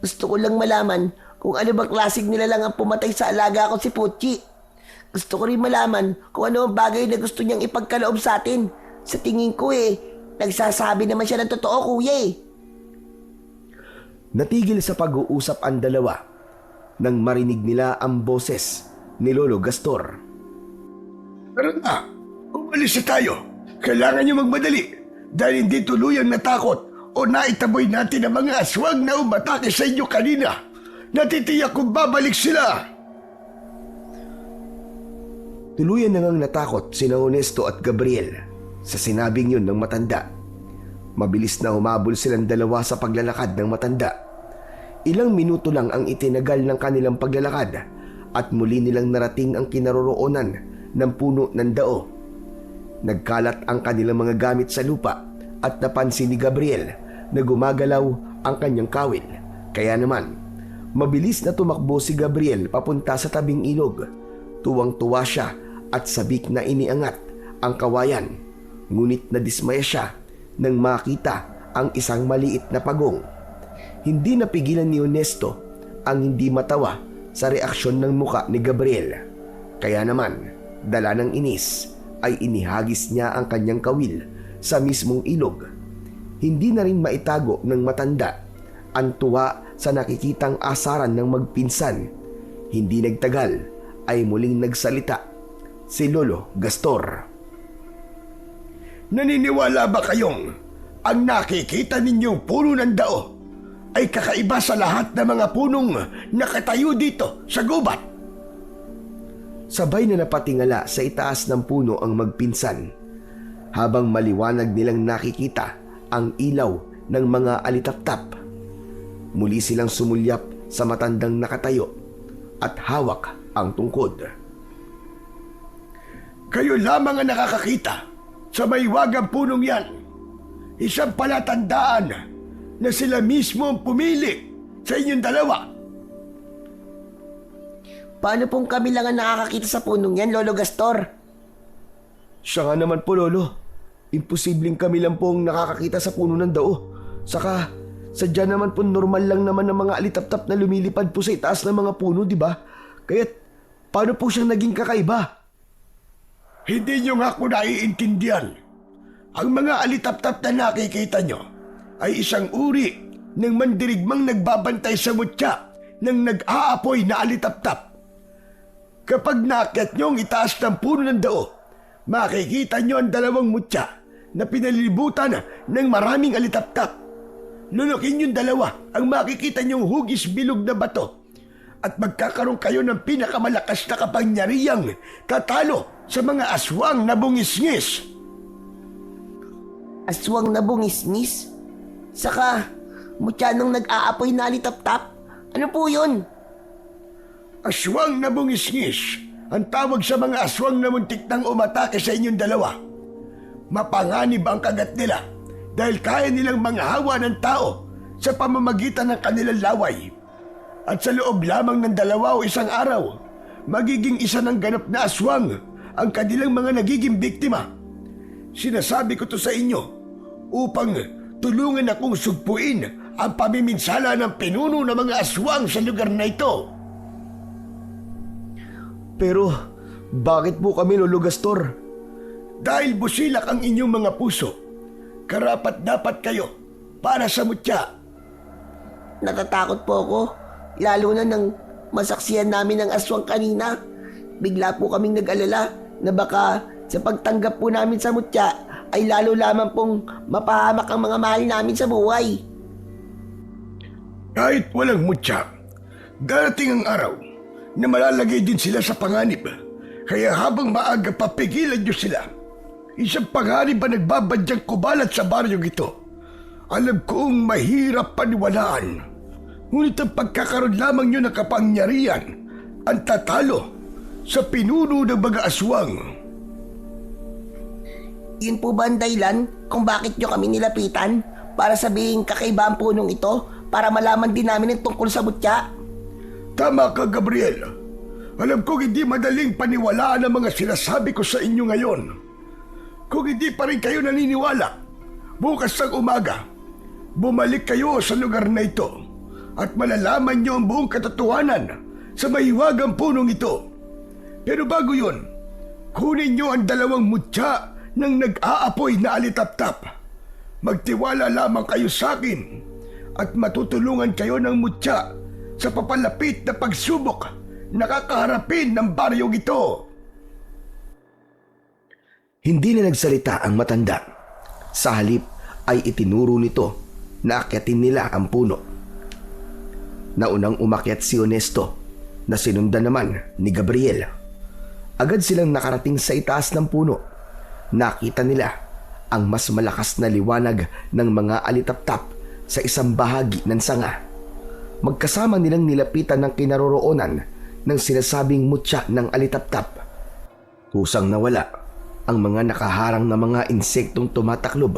Gusto ko lang malaman kung ano bang klaseng nilalang ang pumatay sa alaga ko si Pucci. Gusto ko rin malaman kung ano ang bagay na gusto niyang ipagkaloob sa atin. Sa tingin ko nagsasabi naman siya ng totoo, kuya Natigil sa pag-uusap ang dalawa nang marinig nila ang boses ni Lolo Gastor. Pero umalis na tayo. Kailangan niyo magmadali dahil hindi tuluyang natakot o naitaboy natin ang mga aswang na umatake sa inyo kanina. Natitiyak kung babalik sila. Tuluyan na ngang natakot sina Honesto at Gabriel sa sinabing yun ng matanda. Mabilis na humabol silang dalawa sa paglalakad ng matanda. Ilang minuto lang ang itinagal ng kanilang paglalakad at muli nilang narating ang kinaroroonan ng puno ng dao. Nagkalat ang kanilang mga gamit sa lupa at napansin ni Gabriel na gumagalaw ang kanyang kawil. Kaya naman, mabilis na tumakbo si Gabriel papunta sa tabing ilog. Tuwang-tuwa siya at sabik na iniangat ang kawayan. Ngunit nadismaya siya nang makita ang isang maliit na pagong. Hindi napigilan ni Honesto ang hindi matawa sa reaksyon ng muka ni Gabriel. Kaya naman, dala ng inis, ay inihagis niya ang kanyang kawil sa mismong ilog. Hindi na rin maitago ng matanda ang tuwa sa nakikitang asaran ng magpinsan. Hindi nagtagal ay muling nagsalita si Lolo Gastor. Naniniwala ba kayong ang nakikita ninyong puno ng dao ay kakaiba sa lahat ng mga punong nakatayo dito sa gubat? Sabay na napatingala sa itaas ng puno ang magpinsan habang maliwanag nilang nakikita ang ilaw ng mga alitaptap. Muli silang sumulyap sa matandang nakatayo at hawak ang tungkod. Kayo lamang ang nakakakita sa maiwagang punong yan. Isang palatandaan na sila mismo ang pumili sa inyong dalawa. Paano pong kami lang ang nakakakita sa punong yan, Lolo Gastor? Siya nga naman po, Lolo. Imposibleng kami lang pong nakakakita sa puno ng dao. Saka, sadya naman po normal lang naman ng mga alitaptap na lumilipad po sa itaas ng mga puno, di ba? Kaya't, paano po siyang naging kakaiba? Hindi nyo nga ako naiintindihan. Ang mga alitaptap na nakikita nyo ay isang uri ng mandirigmang nagbabantay sa mutya ng nag-aapoy na alitaptap. Kapag nakit nyo ang itaas ng puno ng dao, makikita nyo ang dalawang mutya na pinalilibutan ng maraming alitaptap. Lunukin yung dalawa ang makikita nyong hugis bilog na bato at magkakaroon kayo ng pinakamalakas na kapangyarihang tatalo sa mga aswang na bungis-ngis. Aswang na bungis-ngis? Saka, mutya nang nag-aapoy na alitap-tap? Ano po yun? Aswang na bungis-ngis ang tawag sa mga aswang na muntik nang umatake sa inyong dalawa. Mapanganib ang kagat nila dahil kaya nilang manghawa ng tao sa pamamagitan ng kanilang laway. At sa loob lamang ng 2 o 1 araw, magiging isa ng ganap na aswang ang kanilang mga nagiging biktima. Sinasabi ko to sa inyo upang tulungan akong sugpuin ang pamiminsala ng pinuno ng mga aswang sa lugar na ito. Pero, bakit po kami, Lolo Gastor? Dahil busilak ang inyong mga puso, karapat-dapat kayo para sa mutya. Natatakot po ako. Lalo na nang masaksiyan namin ng aswang kanina. bigla po kaming nag-alala na baka sa pagtanggap po namin sa mutya ay lalo lamang pong mapahamak ang mga mahal namin sa buhay. Kahit walang mutya, darating ang araw na malalagay din sila sa panganib. Kaya habang maaga papigilan nyo sila. Isang panganib ba nagbabadyang kubalat sa baryong ito? Alam kong mahirap paniwalaan. Ngunit ang pagkakaroon lamang nyo ng kapangyarihan ang tatalo sa pinuno ng mga aswang. Yun po ba ang dahilan kung bakit nyo kami nilapitan para sabihin kakaiba ang punong ito para malaman din namin ang tungkol sa mutya? Tama ka, Gabriel. Alam kong hindi madaling paniwalaan ang mga sinasabi ko sa inyo ngayon. Kung hindi pa rin kayo naniniwala, bukas ng umaga, bumalik kayo sa lugar na ito at malalaman nyo ang buong katotohanan sa mahiwagang punong ito. Pero bago yun, kunin nyo ang 2 mutya ng nag-aapoy na alitaptap. Magtiwala lamang kayo sa akin at matutulungan kayo ng mutya sa papalapit na pagsubok na kakaharapin ng baryong ito. Hindi na nagsalita ang matanda. Sa halip ay itinuro nito na akyatin nila ang puno. Naunang umakyat si Honesto na sinundan naman ni Gabriel. Agad silang nakarating sa itaas ng puno. Nakita nila ang mas malakas na liwanag ng mga alitaptap sa isang bahagi ng sanga. Magkasama nilang nilapitan ng kinaroroonan ng sinasabing mutya ng alitaptap. Kusang nawala ang mga nakaharang na mga insektong tumataklob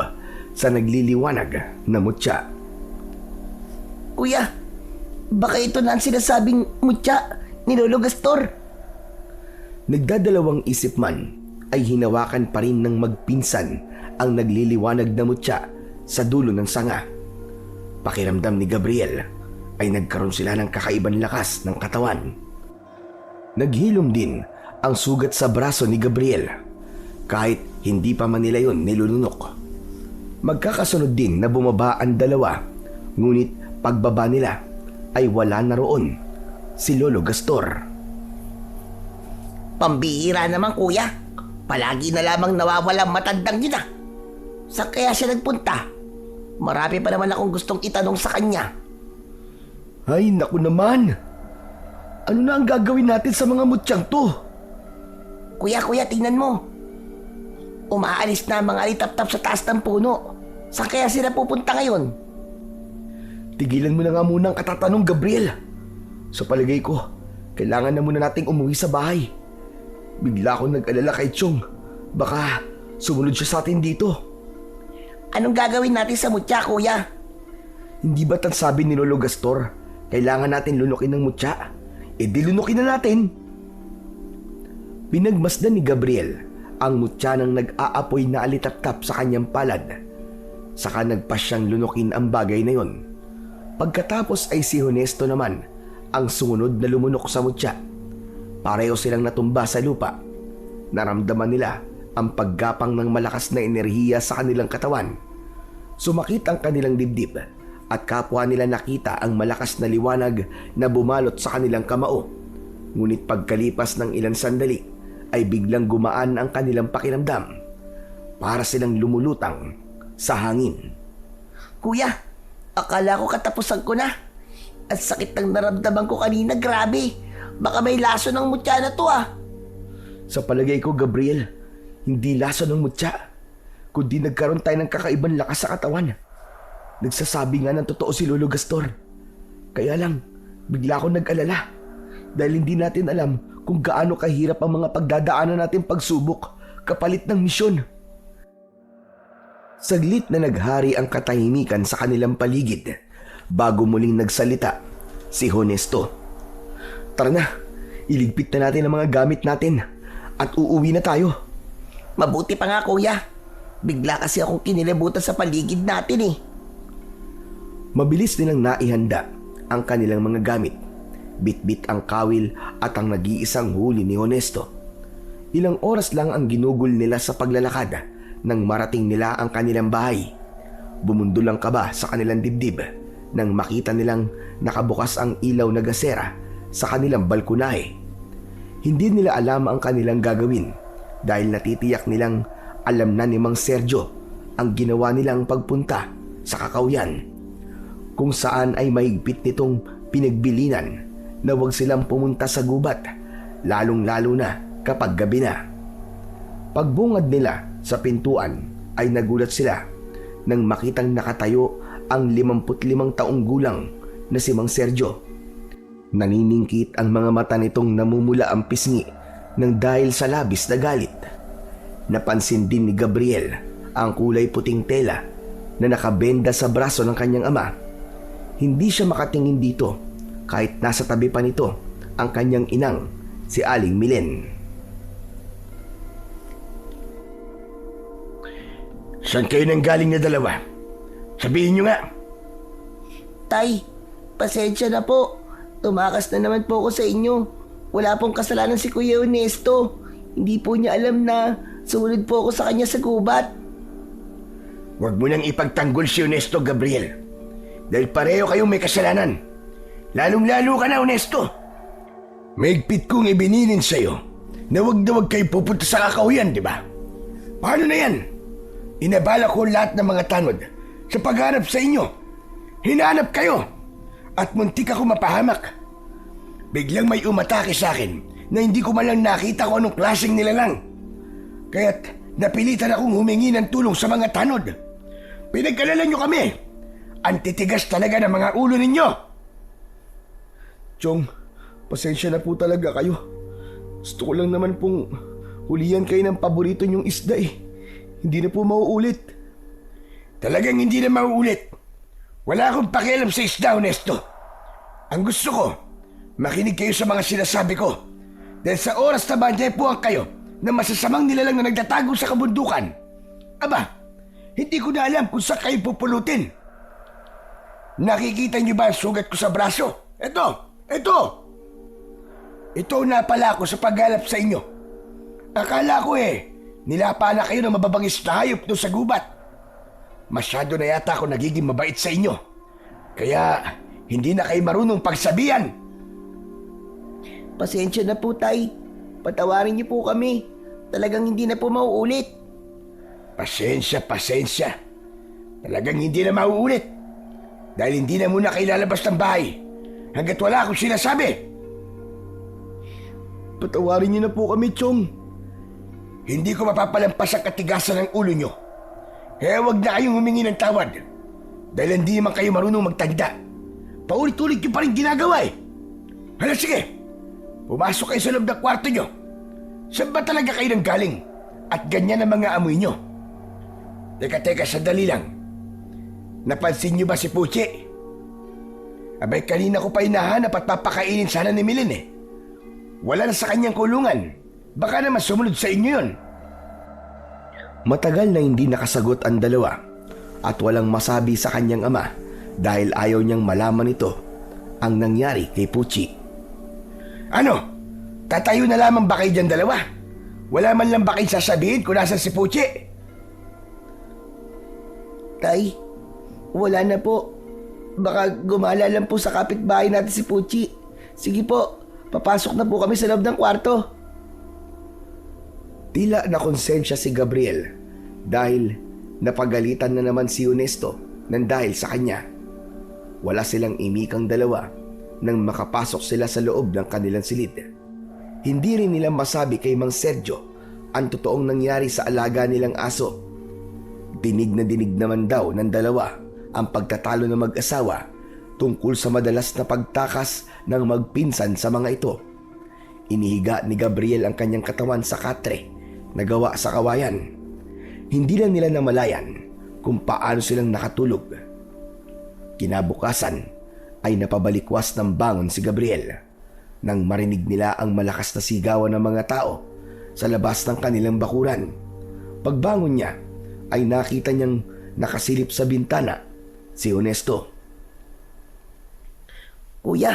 sa nagliliwanag na mutya. Kuya, baka ito na ang sinasabing mutya ni Lolo Gastor. Nagdadalawang isip man ay hinawakan pa rin ng magpinsan ang nagliliwanag na mutya sa dulo ng sanga. Pakiramdam ni Gabriel ay nagkaroon sila ng kakaibang lakas ng katawan. Naghilom din ang sugat sa braso ni Gabriel kahit hindi pa man nila yun nilulunok. Magkakasunod din na bumaba ang 2, ngunit pagbaba nila ay wala na roon si Lolo Gastor. Pambihira naman kuya, palagi na lamang nawawalang matandang yun ah. Saan kaya siya nagpunta? Marami pa naman akong gustong itanong sa kanya. Ay naku naman! Ano na ang gagawin natin sa mga mutyang to? Kuya, tingnan mo. Umaalis na ang mga alitaptap sa taas ng puno. Saan kaya sila pupunta ngayon? Tigilan mo na nga muna ang katatanong, Gabriel. Sa palagay ko, kailangan na muna nating umuwi sa bahay. Bigla akong nag-alala kay Chong. Baka sumunod siya sa atin dito. Anong gagawin natin sa mutya, kuya? Hindi ba't ang sabi ni Lolo Gastor, kailangan natin lunukin ng mutya? E di lunukin na natin. Pinagmasdan ni Gabriel ang mutya ng nag-aapoy na alitaptap sa kanyang palad. Saka nagpasyang lunukin ang bagay na yon. Pagkatapos ay si Honesto naman ang sumunod na lumunok sa mutya. Pareho silang natumba sa lupa. Naramdaman nila ang paggapang ng malakas na enerhiya sa kanilang katawan. Sumakit ang kanilang dibdib at kapwa nila nakita ang malakas na liwanag na bumalot sa kanilang kamao. Ngunit pagkalipas ng ilang sandali ay biglang gumaan ang kanilang pakiramdam. Para silang lumulutang sa hangin. Kuya, akala ko katapusan ko na. Ang sakit ng naramdaman ko kanina, grabe. Baka may laso ng mutya na to ah. Sa palagay ko, Gabriel, hindi laso ng mutya, kundi nagkaroon tayo ng kakaibang lakas sa katawan. Nagsasabi nga ng totoo si Lolo Gastor. Kaya lang, bigla akong nag-alala dahil hindi natin alam kung gaano kahirap ang mga pagdadaanan natin pagsubok kapalit ng misyon. Saglit na naghari ang katahimikan sa kanilang paligid bago muling nagsalita si Honesto. Tara na, iligpit na natin ang mga gamit natin at uuwi na tayo. Mabuti pa nga kuya. Bigla kasi akong kinilabutan sa paligid natin eh. Mabilis nilang naihanda ang kanilang mga gamit. Bit-bit ang kawil at ang nag-iisang huli ni Honesto. Ilang oras lang ang ginugol nila sa paglalakad nang marating nila ang kanilang bahay. Bumundol ang kaba sa kanilang dibdib nang makita nilang nakabukas ang ilaw na gasera sa kanilang balkonahe. Hindi nila alam ang kanilang gagawin dahil natitiyak nilang alam na ni Mang Sergio ang ginawa nilang pagpunta sa Kakahuyan, kung saan ay mahigpit nitong pinagbilinan na huwag silang pumunta sa gubat, lalong-lalo na kapag gabi na. Pagbungad nila sa pintuan ay nagulat sila nang makitang nakatayo ang 55 taong gulang na si Mang Sergio. Naniningkit ang mga mata nitong namumula ang pisngi nang dahil sa labis na galit. Napansin din ni Gabriel ang kulay puting tela na nakabenda sa braso ng kanyang ama. Hindi siya makatingin dito kahit nasa tabi pa nito ang kanyang inang, si Aling Milen. Saan kayo nang galing na dalawa? Sabihin nyo nga. Tay, pasensya na po. Tumakas na naman po ako sa inyo. Wala pong kasalanan si Kuya Ernesto. Hindi po niya alam na sumunod po ako sa kanya sa gubat. Huwag mo nang ipagtanggol si Ernesto, Gabriel. Dahil pareho kayong may kasalanan. Lalong-lalo ka na, Ernesto. Mahigpit kong ibininin sa'yo na huwag kayo pupunta sa Kakahuyan, di ba? Paano na yan? Inabala ko lahat ng mga tanod sa pagharap sa inyo. Hinanap kayo at muntik ako mapahamak. Biglang may umatake sa akin na hindi ko man lang nakita kung anong klaseng nilalang. Kaya't napilitan akong humingi ng tulong sa mga tanod. Pinag-alala nyo kami. Antitigas talaga ng mga ulo ninyo. Chong, pasensya na po talaga kayo. Gusto ko lang naman pong hulihan kayo ng paborito nyong isda eh. Hindi na po mauulit. Talagang hindi na mauulit. Wala akong pakialam sa isda, Ernesto. Ang gusto ko, makinig kayo sa mga sinasabi ko. Dahil sa oras na banyapuan kayo na masasamang nilalang na nagtatago sa kabundukan. Aba, hindi ko na alam kung saan kayo pupulutin. Nakikita niyo ba ang sugat ko sa braso? Ito! Ito na pala ako sa paghalap sa inyo. Akala ko nilapa na kayo ng mababangis na hayop doon sa gubat. Masyado na yata ako nagiging mabait sa inyo. Kaya hindi na kayo marunong pagsabihan. Pasensya na po, Tay. Patawarin niyo po kami. Talagang hindi na po mauulit. Pasensya. Talagang hindi na mauulit. Dahil hindi na muna kayo lalabas ng bahay hanggat wala akong sinasabi. Patawarin niyo na po kami, Chong. Hindi ko mapapalampas ang katigasan ng ulo nyo. Kaya huwag na kayong humingi ng tawad. Dahil hindi naman kayo marunong magtanda. Paulit-ulit nyo pa rin ginagawa Hala sige, pumasok kayo sa loob ng kwarto nyo. Saan ba talaga kayo nang galing? At ganyan ang mga amoy nyo. Teka, sandali lang. Napansin nyo ba si Puchi? Abay, kanina ko pa hinahanap at papakainin sana ni Milen Wala na sa kanyang kulungan. Baka naman sumunod sa inyo yun. Matagal na hindi nakasagot ang dalawa at walang masabi sa kanyang ama dahil ayaw niyang malaman ito ang nangyari kay Puchi. Ano? Tatayo na lamang ba kayo dyan dalawa? Wala man lang ba kayo sasabihin kung nasan si Puchi? Tay, wala na po. Baka gumala lang po sa kapitbahay natin si Puchi. Sige po, papasok na po kami sa loob ng kwarto. Tila nakonsensya si Gabriel dahil napagalitan na naman si Ernesto nang dahil sa kanya. Wala silang imikang dalawa nang makapasok sila sa loob ng kanilang silid. Hindi rin nila masabi kay Mang Sergio ang totoong nangyari sa alaga nilang aso. Dinig na dinig naman daw ng dalawa ang pagtatalo ng mag-asawa tungkol sa madalas na pagtakas ng magpinsan sa mga ito. Inihiga ni Gabriel ang kanyang katawan sa katre na gawa sa kawayan. Hindi lang nila namalayan kung paano silang nakatulog. Kinabukasan ay napabalikwas ng bangon si Gabriel nang marinig nila ang malakas na sigawan ng mga tao sa labas ng kanilang bakuran. Pagbangon niya ay nakita niyang nakasilip sa bintana si Ernesto. Kuya,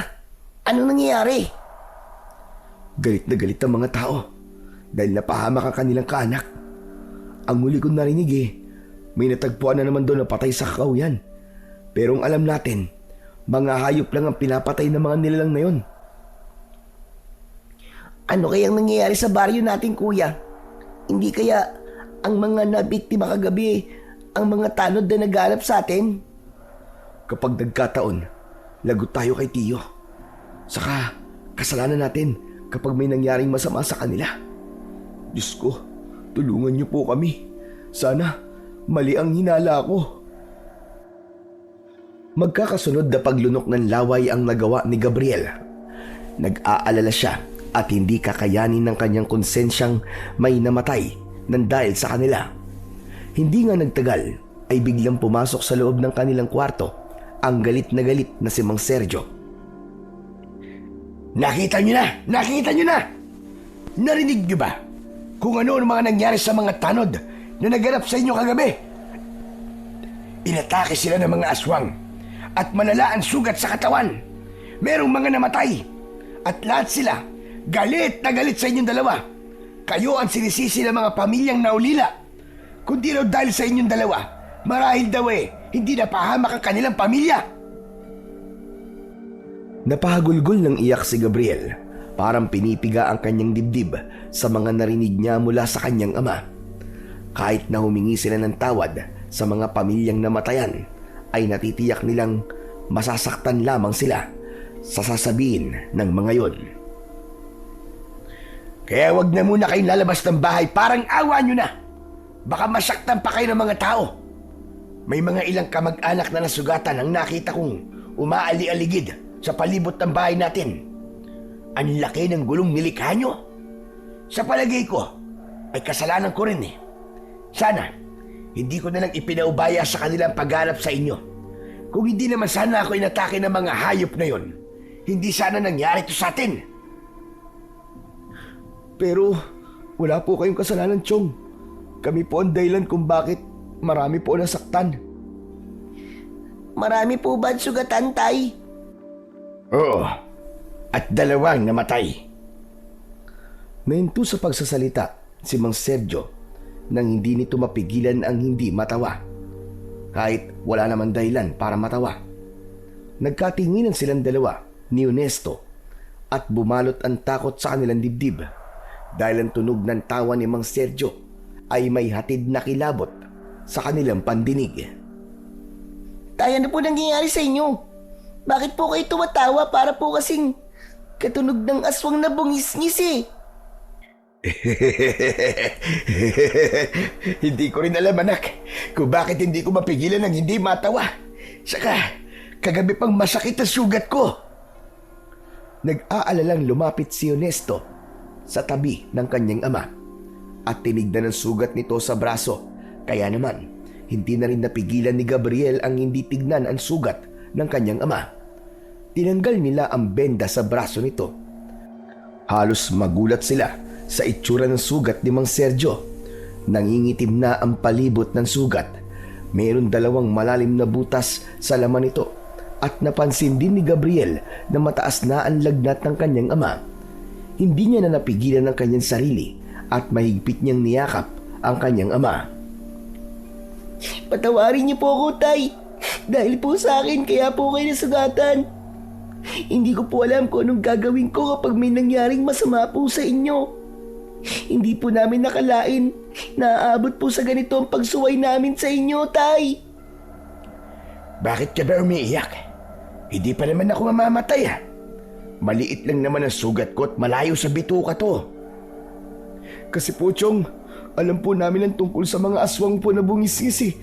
ano nangyayari? Galit na galit ang mga tao dahil napahamak ang kanilang kaanak. Ang huli kong narinig may natagpuan na naman doon na patay sa Kakahuyan. Pero ang alam natin, mga hayop lang ang pinapatay ng mga nilalang na yon. Ano kayang nangyayari sa baryo natin, kuya? Hindi kaya ang mga nabiktima kagabi ang mga tanod na naghanap sa atin? Kapag nagkataon, lagot tayo kay Tiyo. Saka, kasalanan natin kapag may nangyaring masama sa kanila. Diyos ko, tulungan niyo po kami. Sana, mali ang hinala ko. Magkakasunod na paglunok ng laway ang nagawa ni Gabriel. Nag-aalala siya at hindi kakayanin ng kanyang konsensyang may namatay nang dahil sa kanila. Hindi nga nagtagal ay biglang pumasok sa loob ng kanilang kwarto ang galit na si Mang Sergio. Nakita nyo na! Nakita nyo na! Narinig nyo ba kung ano ang mga nangyari sa mga tanod na naganap sa inyo kagabi? Inatake sila ng mga aswang at malala ang sugat sa katawan. Merong mga namatay at lahat sila galit na galit sa inyong dalawa. Kayo ang sinisisi ng mga pamilyang naulila. Kundi raw dahil sa inyong dalawa, marahil daw hindi napahamak ang kanilang pamilya. Napahagulgol ng iyak si Gabriel. Parang pinipiga ang kanyang dibdib sa mga narinig niya mula sa kanyang ama. Kahit na humingi sila ng tawad sa mga pamilyang namatayan, ay natitiyak nilang masasaktan lamang sila sa sasabihin ng mga yon. Kaya wag na muna kayong lalabas ng bahay, parang awa nyo na. Baka masaktan pa kayo ng mga tao. May mga ilang kamag-anak na nasugatan ang nakita kong umaali-aligid sa palibot ng bahay natin. Ang laki ng gulong nilikha nyo. Sa palagay ko, ay kasalanan ko rin. Sana, hindi ko na lang ipinaubaya sa kanilang paghanap sa inyo. Kung hindi naman sana ako inatake ng mga hayop na yon, hindi sana nangyari ito sa atin. Pero wala po kayong kasalanan, Chong. Kami po ang dahilan kung bakit marami po nasaktan. Marami po ba ang sugatan, tay? Oo, at dalawang namatay. Nahinto sa pagsasalita si Mang Sergio nang hindi nito mapigilan ang hindi matawa. Kahit wala naman dahilan para matawa. Nagkatinginan silang dalawa ni Honesto at bumalot ang takot sa kanilang dibdib dahil ang tunog ng tawa ni Mang Sergio ay may hatid na kilabot sa kanilang pandinig. Tay, ano po nangyayari sa inyo? Bakit po kayo tumatawa para po kasing katunog ng aswang na bungis-ngis? Hindi ko rin alam, anak, kung bakit hindi ko mapigilan ng hindi matawa. Saka, kagabi pang masakit ang sugat ko. Nag-aalalang lumapit si Honesto sa tabi ng kanyang ama at tinignan ang sugat nito sa braso. Kaya naman, hindi na rin napigilan ni Gabriel ang hindi tignan ang sugat ng kanyang ama. Tinanggal nila ang benda sa braso nito. Halos magulat sila sa itsura ng sugat ni Mang Sergio. Nangingitim na ang palibot ng sugat. Mayroon dalawang malalim na butas sa laman nito at napansin din ni Gabriel na mataas na ang lagnat ng kanyang ama. Hindi niya na napigilan ang kanyang sarili at mahigpit niyang niyakap ang kanyang ama. Patawarin niyo po ako, tay. Dahil po sa akin, kaya po kayo nasugatan. Hindi ko po alam kung anong gagawin ko kapag may nangyaring masama po sa inyo. Hindi po namin nakalain na aabot po sa ganito ang pagsuway namin sa inyo, tay. Bakit ka ba umiiyak? Hindi pa naman ako mamamatay, ha? Maliit lang naman ang sugat ko at malayo sa bituka to. Kasi po, Chong, alam po namin ang tungkol sa mga aswang po na bungis-ngis.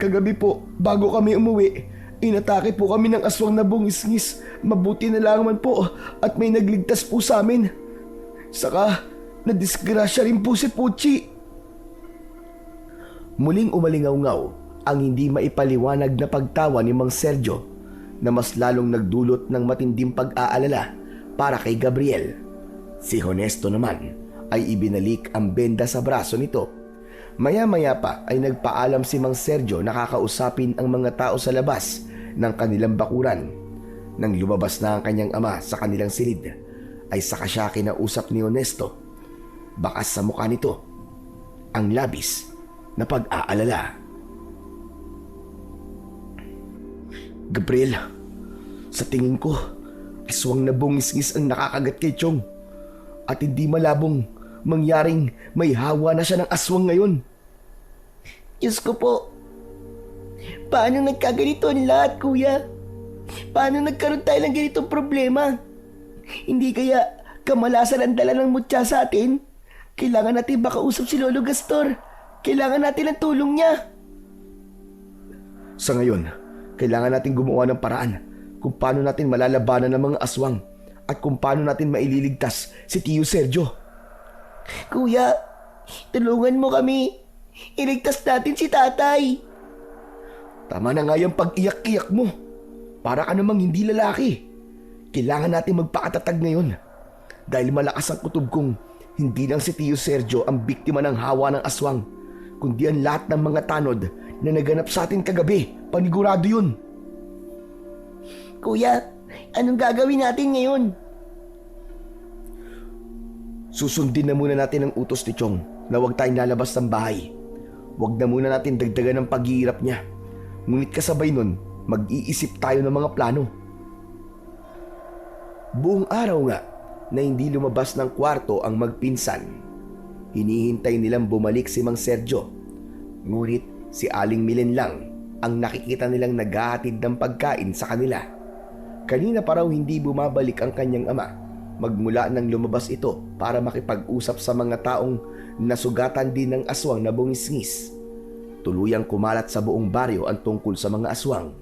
Kagabi po, bago kami umuwi, inatake po kami ng aswang na bungis-ngis. Mabuti na lamang po at may nagligtas po sa amin. Saka, nadisgrasya rin po si Pucci. Muling umalingaw-ngaw ang hindi maipaliwanag na pagtawa ni Mang Sergio na mas lalong nagdulot ng matinding pag-aalala para kay Gabriel. Si Honesto naman ay ibinalik ang benda sa braso nito. Maya-maya pa ay nagpaalam si Mang Sergio na kakausapin ang mga tao sa labas ng kanilang bakuran. Nang lumabas na ang kanyang ama sa kanilang silid, ay saka siya kinausap ni Honesto. Bakas sa mukha nito ang labis na pag-aalala. Gabriel, sa tingin ko, aswang na bungis-ngis ang nakakagat kay Chong. at hindi malabong mangyaring may hawa na siya ng aswang ngayon. Diyos ko po. Paano nagkaganito ang lahat, kuya? Paano nagkaroon tayo ng ganitong problema? Hindi kaya kamalasan ang dala ng mutya sa atin? Kailangan natin makausap si Lolo Gastor. Kailangan natin ang tulong niya. Sa ngayon, kailangan natin gumawa ng paraan kung paano natin malalabanan ng mga aswang at kung paano natin maililigtas si Tio Sergio. Kuya, tulungan mo kami. Iligtas natin si tatay. Tama na nga yung pag-iyak-iyak mo. Para ka namang hindi lalaki. Kailangan natin magpakatatag ngayon. Dahil malakas ang kutob kong hindi lang si Tio Sergio ang biktima ng hawa ng aswang, kundi ang lahat ng mga tanod na naganap sa atin kagabi. Panigurado yun. Kuya, anong gagawin natin ngayon? Susundin na muna natin ang utos ni Chong na huwag tayong lalabas ng bahay. Huwag na muna natin dagdagan ng paghihirap niya. Ngunit kasabay nun, mag-iisip tayo ng mga plano. Buong araw nga na hindi lumabas ng kwarto ang magpinsan. Hinihintay nilang bumalik si Mang Sergio. Ngunit si Aling Milen lang ang nakikita nilang naghahatid ng pagkain sa kanila. Kanina pa raw hindi bumabalik ang kanyang ama magmula nang lumabas ito para makipag-usap sa mga taong nasugatan din ng aswang na bungisngis. Tuluyang kumalat sa buong baryo ang tungkol sa mga aswang.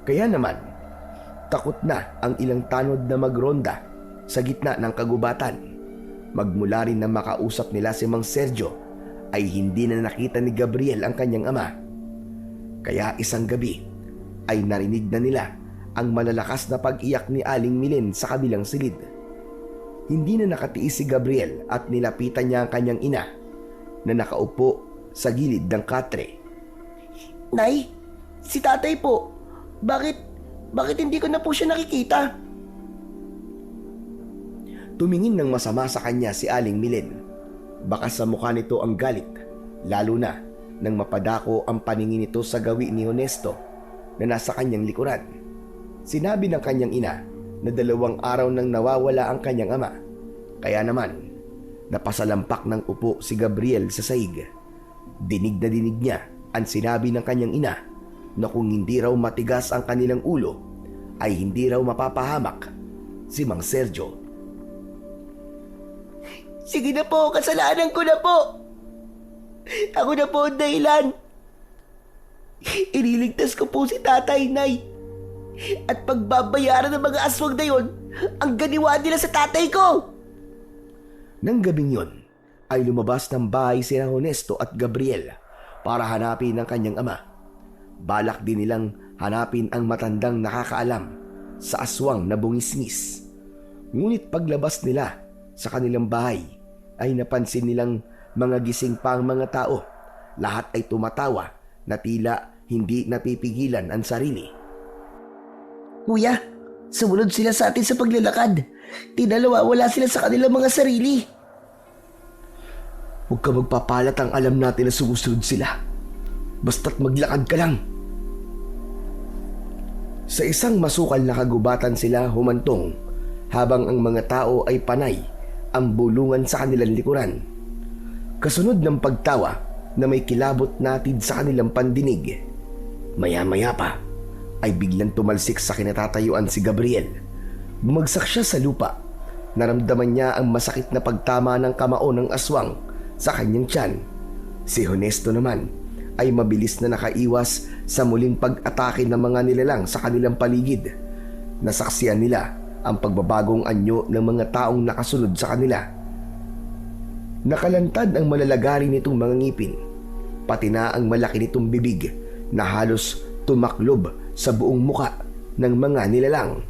Kaya naman, takot na ang ilang tanod na magronda sa gitna ng kagubatan. Magmula rin na makausap nila si Mang Sergio ay hindi na nakita ni Gabriel ang kanyang ama. Kaya isang gabi ay narinig na nila ang malalakas na pag-iyak ni Aling Milen sa kabilang silid. Hindi na nakatiis si Gabriel at nilapitan niya ang kanyang ina na nakaupo sa gilid ng katre. Nay, si tatay po. Bakit hindi ko na po siya nakikita? Tumingin ng masama sa kanya si Aling Milen. Baka sa mukha nito ang galit, lalo na nang mapadako ang paningin nito sa gawi ni Honesto na nasa kanyang likuran. Sinabi ng kanyang ina na 2 araw nang nawawala ang kanyang ama. Kaya naman, napasalampak ng upo si Gabriel sa sahig. Dinig na dinig niya ang sinabi ng kanyang ina na kung hindi raw matigas ang kanilang ulo, ay hindi raw mapapahamak si Mang Sergio. Sige na po, kasalanan ko na po. Ako na po ang dahilan. Ililigtas ko po si tatay, nay. At pagbabayaran ng mga aswang na yon, ang ganiwa nila sa tatay ko. Nang gabing yon, ay lumabas ng bahay sina Honesto at Gabriel para hanapin ang kanyang ama. Balak din nilang hanapin ang matandang nakakaalam sa aswang na bungisngis. Ngunit paglabas nila sa kanilang bahay, ay napansin nilang mga gising pa ang mga tao. Lahat ay tumatawa na tila hindi napipigilan ang sarili. Kuya, sumunod sila sa atin sa paglalakad. Wala sila sa kanilang mga sarili. Huwag ka magpapalat, ang alam natin na sumusunod sila. Basta't maglakad ka lang. Sa isang masukal na kagubatan sila humantong habang ang mga tao ay panay ang bulungan sa kanilang likuran. Kasunod ng pagtawa na may kilabot natid sa kanilang pandinig. Maya-maya pa ay biglang tumalsik sa kinatatayuan si Gabriel. Bumagsak siya sa lupa. Naramdaman niya ang masakit na pagtama ng kamao ng aswang sa kanyang tiyan. Si Honesto naman ay mabilis na nakaiwas sa muling pag-atake ng mga nilalang sa kanilang paligid. Nasaksiyan nila ang pagbabagong anyo ng mga taong nakasunod sa kanila. Nakalantad ang malalagari nitong mga ngipin, pati na ang malaki nitong bibig na halos tumaklob sa buong muka ng mga nilalang.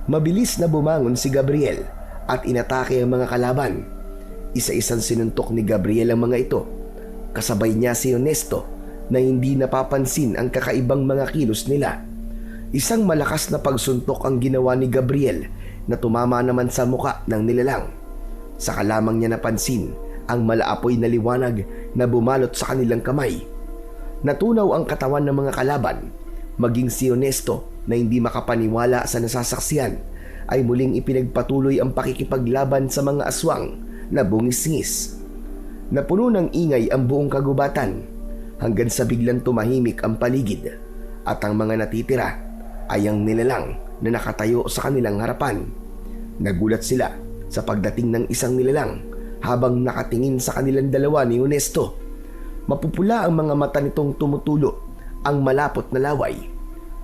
Mabilis na bumangon si Gabriel at inatake ang mga kalaban. Isa-isang sinuntok ni Gabriel ang mga ito. Kasabay niya si Honesto na hindi napapansin ang kakaibang mga kilos nila. Isang malakas na pagsuntok ang ginawa ni Gabriel na tumama naman sa muka ng nilalang. Saka lamang niya napansin ang malaapoy na liwanag na bumalot sa kanilang kamay. Natunaw ang katawan ng mga kalaban, maging si Honesto na hindi makapaniwala sa nasasaksiyan ay muling ipinagpatuloy ang pakikipaglaban sa mga aswang na bungis-ngis. Napuno ng ingay ang buong kagubatan hanggang sa biglang tumahimik ang paligid at ang mga natitira ay ang nilalang na nakatayo sa kanilang harapan. Nagulat sila sa pagdating ng isang nilalang habang nakatingin sa kanilang dalawa ni Honesto. Mapupula ang mga mata nitong tumutulo ang malapot na laway.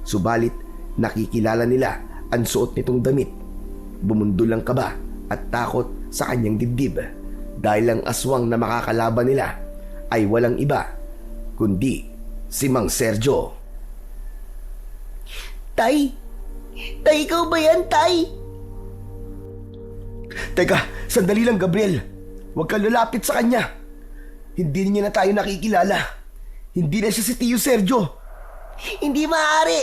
Subalit nakikilala nila ang suot nitong damit. Bumundol ang kaba at takot sa kanyang dibdib dahil ang aswang na makakalaban nila ay walang iba kundi si Mang Sergio. Tay! Tay, ikaw ba yan, Tay? Teka, sandali lang Gabriel. Huwag kang lalapit sa kanya. Hindi niya na tayo nakikilala. Hindi na siya si Tio Sergio. Hindi maaari.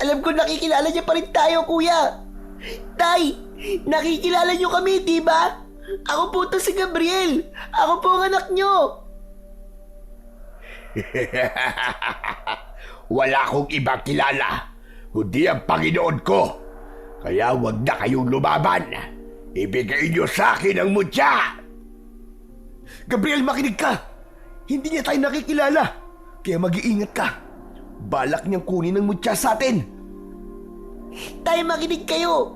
Alam ko nakikilala niya pa rin tayo, kuya. Tay, nakikilala niyo kami, di ba? Ako po to si Gabriel. Ako po ang anak niyo. Wala akong ibang kilala, kundi ang Panginoon ko. Kaya huwag na kayong lumaban. Ibigay niyo sa akin ang mutya. Gabriel, makinig ka. Hindi niya tayo nakikilala. Kaya mag-iingat ka. Balak niyang kunin ang mutya sa atin. Tay, makinig kayo.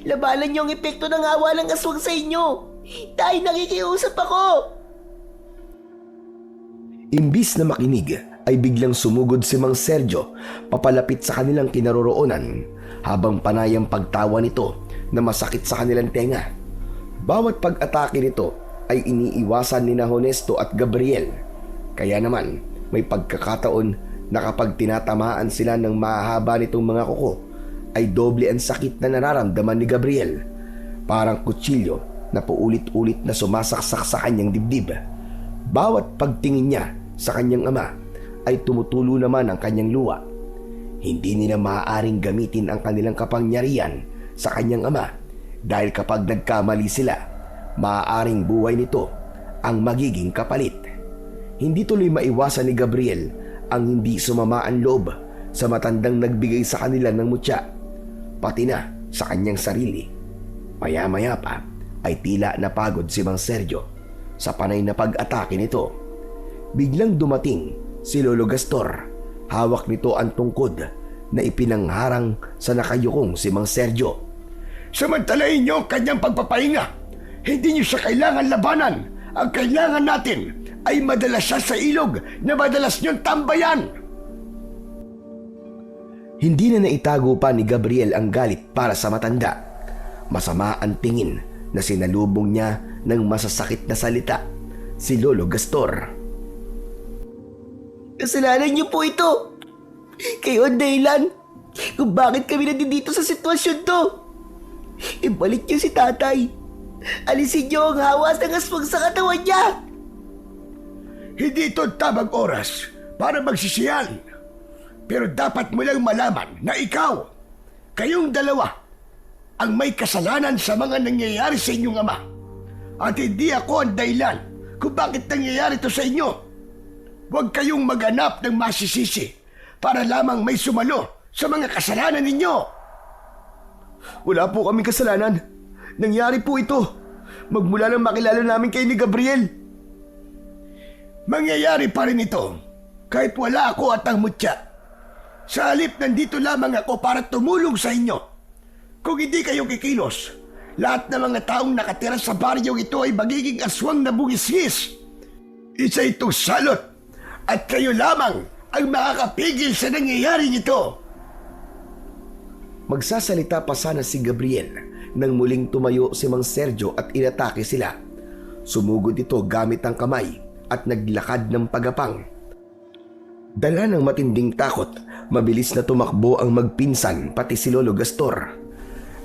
Labanan niyo ang epekto ng awa ng aswang sa inyo. Tay, nakikiusap ako. Imbis na makinig, ay biglang sumugod si Mang Sergio papalapit sa kanilang kinaroroonan habang panay ang pagtawa nito na masakit sa kanilang tenga. Bawat pag-atake nito ay iniiwasan ni Honesto at Gabriel. Kaya naman may pagkakataon na kapag tinatamaan sila ng mahahaba nitong mga kuko ay doble ang sakit na nararamdaman ni Gabriel. Parang kutsilyo na paulit-ulit na sumasaksak sa kanyang dibdib. Bawat pagtingin niya sa kanyang ama ay tumutulo naman ang kanyang luha. Hindi nila maaaring gamitin ang kanilang kapangyarihan sa kanyang ama dahil kapag nagkamali sila, maaaring buhay nito ang magiging kapalit. Hindi tuloy maiwasan ni Gabriel ang hindi sumama ang loob sa matandang nagbigay sa kanila ng mutya, pati na sa kanyang sarili. Maya-maya pa ay tila napagod si Mang Sergio sa panay na pag-atake nito. Biglang dumating si Lolo Gastor. Hawak nito ang tungkod na ipinangharang sa nakayukong si Mang Sergio. Samantalahin niyo ang kanyang pagpapahinga. Hindi niyo siya kailangan labanan. Ang kailangan natin ay madalas siya sa ilog na madalas niyong tambayan. Hindi na naitago pa ni Gabriel ang galit para sa matanda. Masama ang tingin na sinalubong niya ng masasakit na salita si Lolo Gastor. Kasalanan niyo po ito. Kayo ang dahilan kung bakit kami nandito sa sitwasyon to. Ibalik niyo si tatay. Alisin niyo ang hawas ng aswang sa katawan niya. Hindi ito tamang oras para magsisiyan. Pero dapat mo lang malaman na ikaw, kayong dalawa, ang may kasalanan sa mga nangyayari sa inyong ama. At hindi ako ang dahilan kung bakit nangyayari ito sa inyo. Huwag kayong maghanap ng masisisi para lamang may sumalo sa mga kasalanan ninyo. Wala po kaming kasalanan. Nangyari po ito. Magmula nang makilala namin kayo ni Gabriel. Mangyayari pa rin ito kahit wala ako at ang mutya. Sa halip nandito lamang ako para tumulong sa inyo. Kung hindi kayo kikilos, lahat ng mga taong nakatira sa baryong ito ay magiging aswang na bungis-ngis. Isa itong salot at kayo lamang ang makakapigil sa nangyayari nito. Magsasalita pa sana si Gabriel nang muling tumayo si Mang Sergio at inatake sila. Sumugod ito gamit ang kamay at naglakad ng pagapang. Dala ng matinding takot, mabilis na tumakbo ang magpinsan pati si Lolo Gastor.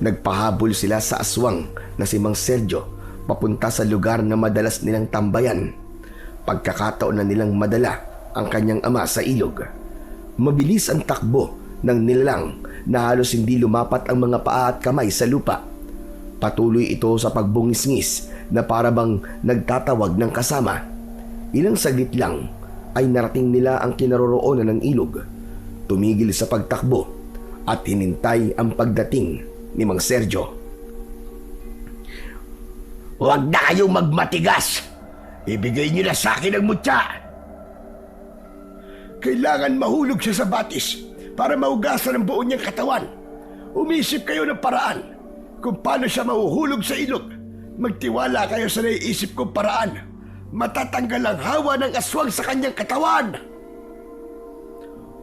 Nagpahabol sila sa aswang na si Mang Sergio papunta sa lugar na madalas nilang tambayan. Pagkakataon na nilang madala ang kanyang ama sa ilog. Mabilis ang takbo ng nilalang na halos hindi lumapat ang mga paa at kamay sa lupa. Patuloy ito sa pagbungis-ngis na parabang nagtatawag ng kasama. Ilang saglit lang ay narating nila ang kinaroroonan ng ilog. Tumigil sa pagtakbo at hinintay ang pagdating ni Mang Sergio. Huwag na kayong magmatigas. Ibigay niyo na sa akin ang mutya. Kailangan mahulog siya sa batis para maugasan ang buo niyang katawan. Umisip kayo ng paraan kung paano siya mahuhulog sa ilog. Magtiwala kayo sa naiisip kong paraan. Matatanggal ang hawa ng aswang sa kanyang katawan.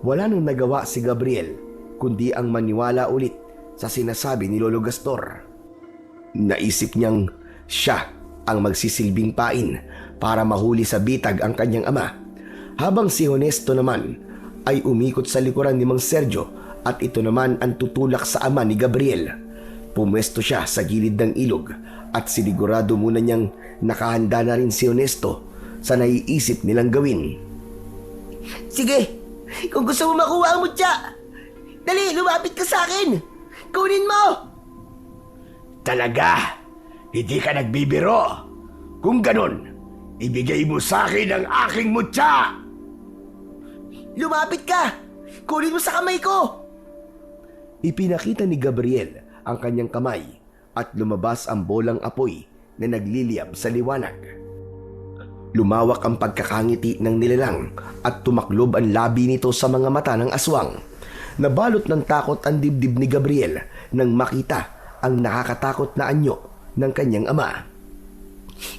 Wala nang nagawa si Gabriel kundi ang maniwala ulit sa sinasabi ni Lolo Gastor. Naisip niyang siya ang magsisilbing pain para mahuli sa bitag ang kanyang ama, habang si Honesto naman ay umikot sa likuran ni Mang Sergio at ito naman ang tutulak sa ama ni Gabriel. Pumwesto siya sa gilid ng ilog at sinigurado muna niyang nakahanda na rin si Honesto sa naiisip nilang gawin. Sige, kung gusto mo makuha ang mutya, dali, lumapit ka sa akin. Kunin mo! Talaga? Hindi ka nagbibiro? Kung ganun, ibigay mo sa akin ang aking mutya! Lumapit ka! Kunin mo sa kamay ko! Ipinakita ni Gabriel ang kanyang kamay at lumabas ang bolang apoy na nagliliyab sa liwanag. Lumawak ang pagkakangiti ng nilalang at tumaklob ang labi nito sa mga mata ng aswang. Nabalot ng takot ang dibdib ni Gabriel nang makita ang nakakatakot na anyo ng kanyang ama.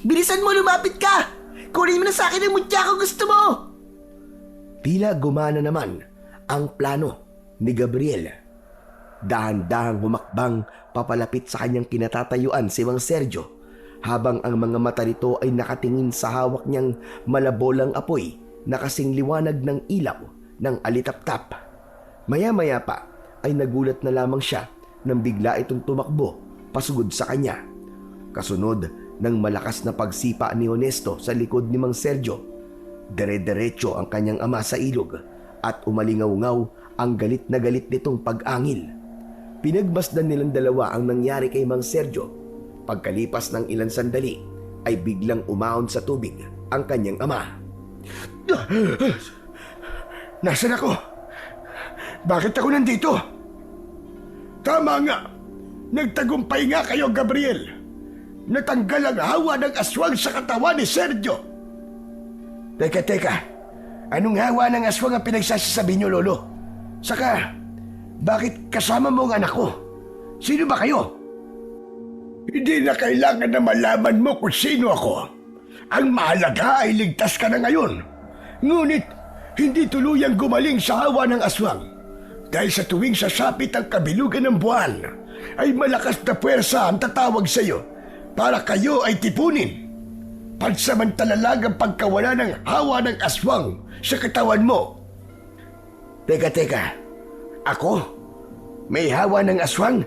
Bilisan mo, lumapit ka! Kunin mo na sa akin ang mutya kung gusto mo! Tila gumana naman ang plano ni Gabriel. Dahan-dahang humakbang papalapit sa kanyang kinatatayuan si Mang Sergio, habang ang mga mata nito ay nakatingin sa hawak niyang malabolang apoy na kasing liwanag ng ilaw ng alitaptap. Maya-maya pa ay nagulat na lamang siya nang bigla itong tumakbo pasugod sa kanya. Kasunod ng malakas na pagsipa ni Honesto sa likod ni Mang Sergio, dire-diretso ang kanyang ama sa ilog at umalingaw-ngaw ang galit na galit nitong pag-angil. Pinagmasdan nilang dalawa ang nangyari kay Mang Sergio. Pagkalipas ng ilang sandali ay biglang umahon sa tubig ang kanyang ama. Nasaan ako? Bakit ako nandito? Tama nga! Nagtagumpay nga kayo, Gabriel! Natanggal ang hawa ng aswang sa katawan ni Sergio! Teka. Anong hawa ng aswang ang pinagsasasabi niyo, Lolo? Saka, bakit kasama mo ang anak ko? Sino ba kayo? Hindi na kailangan na malaman mo kung sino ako. Ang mahalaga ay ligtas ka na ngayon. Ngunit, hindi tuluyang gumaling sa hawa ng aswang. Dahil sa tuwing sasapit ang kabilugan ng buwan, ay malakas na puwersa ang tatawag sa iyo para kayo ay tipunin. Pansamantala lang ang pagkawala ng hawa ng aswang sa katawan mo. Teka. Ako? May hawa ng aswang?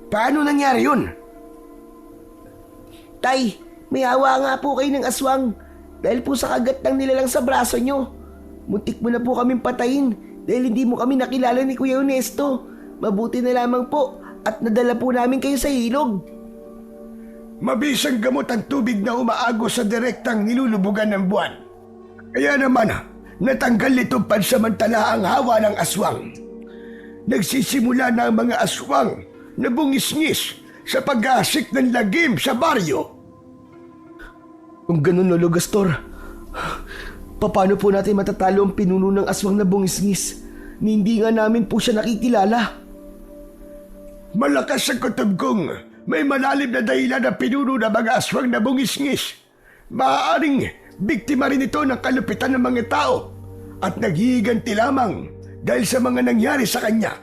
Paano nangyari yun? Tay, may hawa nga po kayo ng aswang dahil po sa kagat ng nilalang sa braso nyo. Muntik mo na po kaming patayin dahil hindi mo kami nakilala ni Kuya Honesto. Mabuti na lamang po at nadala po namin kayo sa ilog. Mabisang gamot ang tubig na umaagos sa direktang nilulubugan ng buwan. Kaya naman, natanggal nito pansamantala ang hawa ng aswang. Nagsisimula na ang mga aswang na bungis-ngis sa pag-aasik ng lagim sa baryo. Kung ganun, Lolo Gastor, paano po natin matatalo ang pinuno ng aswang na bungis-ngis? Hindi nga namin po siya nakikilala. Malakas ang kutob kong may malalim na dahilan na pinuno ng mga aswang na bungis-ngis. Maaaring biktima rin ito ng kalupitan ng mga tao at naghihiganti lamang dahil sa mga nangyari sa kanya.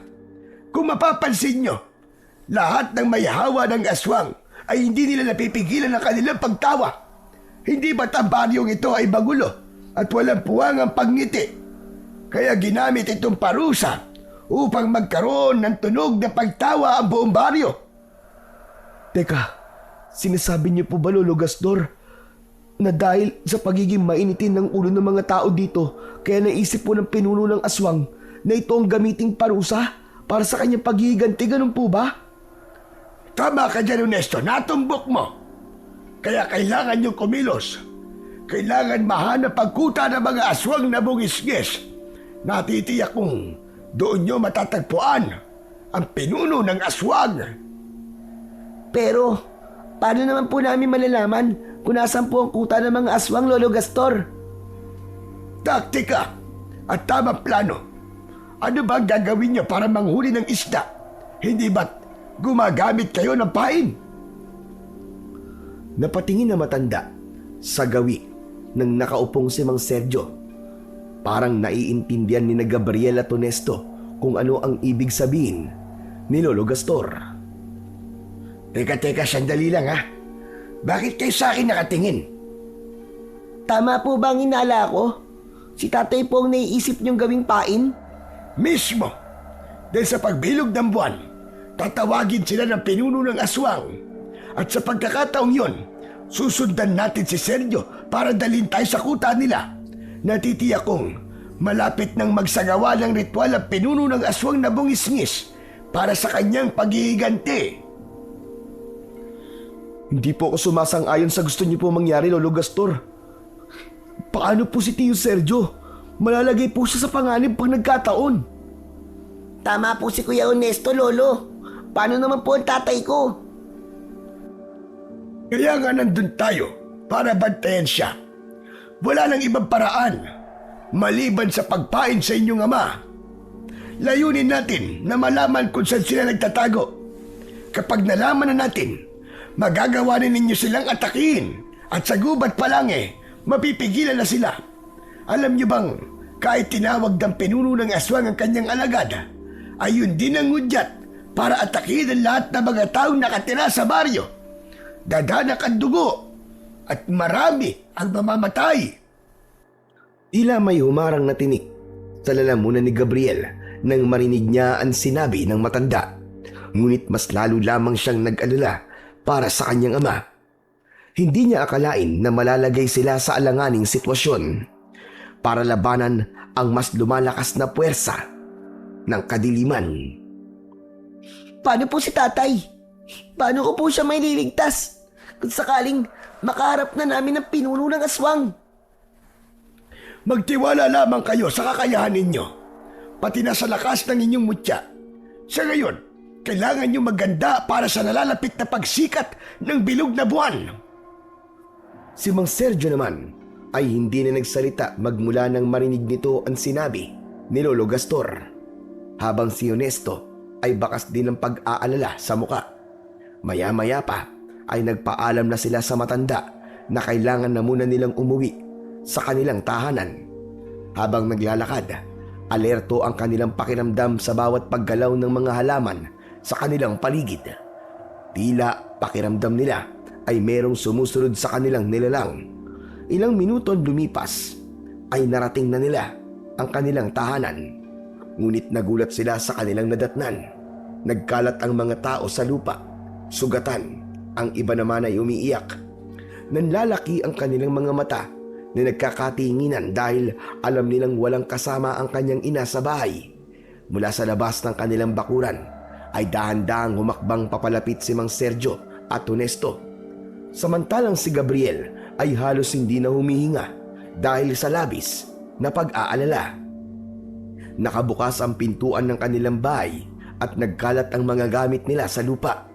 Kung mapapansin nyo, lahat ng may hawa ng aswang ay hindi nila napipigilan ang kanilang pagtawa. Hindi ba't ang baryong ito ay magulo at walang puwang ang pagngiti? Kaya ginamit itong parusa upang magkaroon ng tunog na pagtawa ang buong baryo. Teka, sinasabi niyo po ba, Lolo Gastor, na dahil sa pagiging mainitin ng ulo ng mga tao dito, kaya naisip po ng pinuno ng aswang na ito ang gamiting parusa para sa kanyang paghihiganti, ganun po ba? Tama ka dyan, Honesto. Natumbok mo. Kaya kailangan nyo kumilos. Kailangan mahanap ang kuta ng mga aswang na bungis-ngis. Natitiyak kong doon nyo matatagpuan ang pinuno ng aswang Pero, paano naman po namin malalaman kung nasan po ang kuta ng mga aswang, Lolo Gastor? Taktika at tamang plano. Ano ba ang gagawin niyo para manghuli ng isda? Hindi ba't gumagamit kayo ng pain? Napatingin na matanda sa gawi ng nakaupong si Mang Sergio. Parang naiintindihan ni na Gabriel at Honesto kung ano ang ibig sabihin ni Lolo Gastor. Teka, sandali lang ha. Bakit kayo sa akin nakatingin? Tama po ba ang inala ko? Si tatay po ang naiisip niyong gawing pain? Mismo. Dahil sa pagbilog ng buwan, tatawagin sila ng pinuno ng aswang. At sa pagkakataong yon, susundan natin si Sergio para dalhin tayo sa kuta nila. Natitiyak kong malapit nang magsagawa ng ritual ang pinuno ng aswang na bungis-ngis para sa kanyang paghihiganti. Hindi po ako sumasang-ayon sa gusto niyo po mangyari, Lolo Gastor. Paano po si Tio Sergio? Malalagay po siya sa panganib pag nagkataon. Tama po si Kuya Honesto, Lolo. Paano naman po ang tatay ko? Kaya nga nandun tayo para bantayan siya. Wala nang ibang paraan maliban sa pagpain sa inyong ama. Layunin natin na malaman kung saan sila nagtatago. Kapag nalaman na natin, magagawa na ninyo silang atakihin at sa gubat pa lang mapipigilan na sila. Alam niyo bang kahit tinawag ng pinuno ng aswang ang kanyang alagad, ay yun din ang hudyat para atakihin ang lahat ng mga taong nakatira sa baryo. Dadanak ang dugo at marami ang mamamatay. Tila may humarang na tinik sa lalamunan ni Gabriel nang marinig niya ang sinabi ng matanda. Ngunit mas lalo lamang siyang nag-alala para sa kanyang ama. Hindi niya akalain na malalagay sila sa alanganing sitwasyon para labanan ang mas lumalakas na puwersa ng kadiliman. Paano po si tatay? Paano ko po siya may liligtas kung sakaling makaharap na namin ang pinuno ng aswang? Magtiwala lamang kayo sa kakayahan ninyo, pati na sa lakas ng inyong mutya. Sa ngayon, kailangan nyo maganda para sa nalalapit na pagsikat ng bilog na buwan. Si Mang Sergio naman ay hindi na nagsalita magmula nang marinig nito ang sinabi ni Lolo Gastor, habang si Honesto ay bakas din ng pag-aalala sa muka. Maya-maya pa ay nagpaalam na sila sa matanda na kailangan na muna nilang umuwi sa kanilang tahanan. Habang naglalakad, alerto ang kanilang pakiramdam sa bawat paggalaw ng mga halaman sa kanilang paligid. Tila pakiramdam nila ay merong sumusunod sa kanilang nilalang. Ilang minuto lumipas ay narating na nila ang kanilang tahanan. Ngunit nagulat sila sa kanilang nadatnan. Nagkalat ang mga tao sa lupa, sugatan, ang iba naman ay umiiyak. Nanlalaki ang kanilang mga mata na nagkakatinginan dahil alam nilang walang kasama ang kanyang ina sa bahay. Mula sa labas ng kanilang bakuran ay dahan-dahang humakbang papalapit si Mang Sergio at Honesto. Samantalang si Gabriel ay halos hindi na humihinga dahil sa labis na pag-aalala. Nakabukas ang pintuan ng kanilang bahay at nagkalat ang mga gamit nila sa lupa.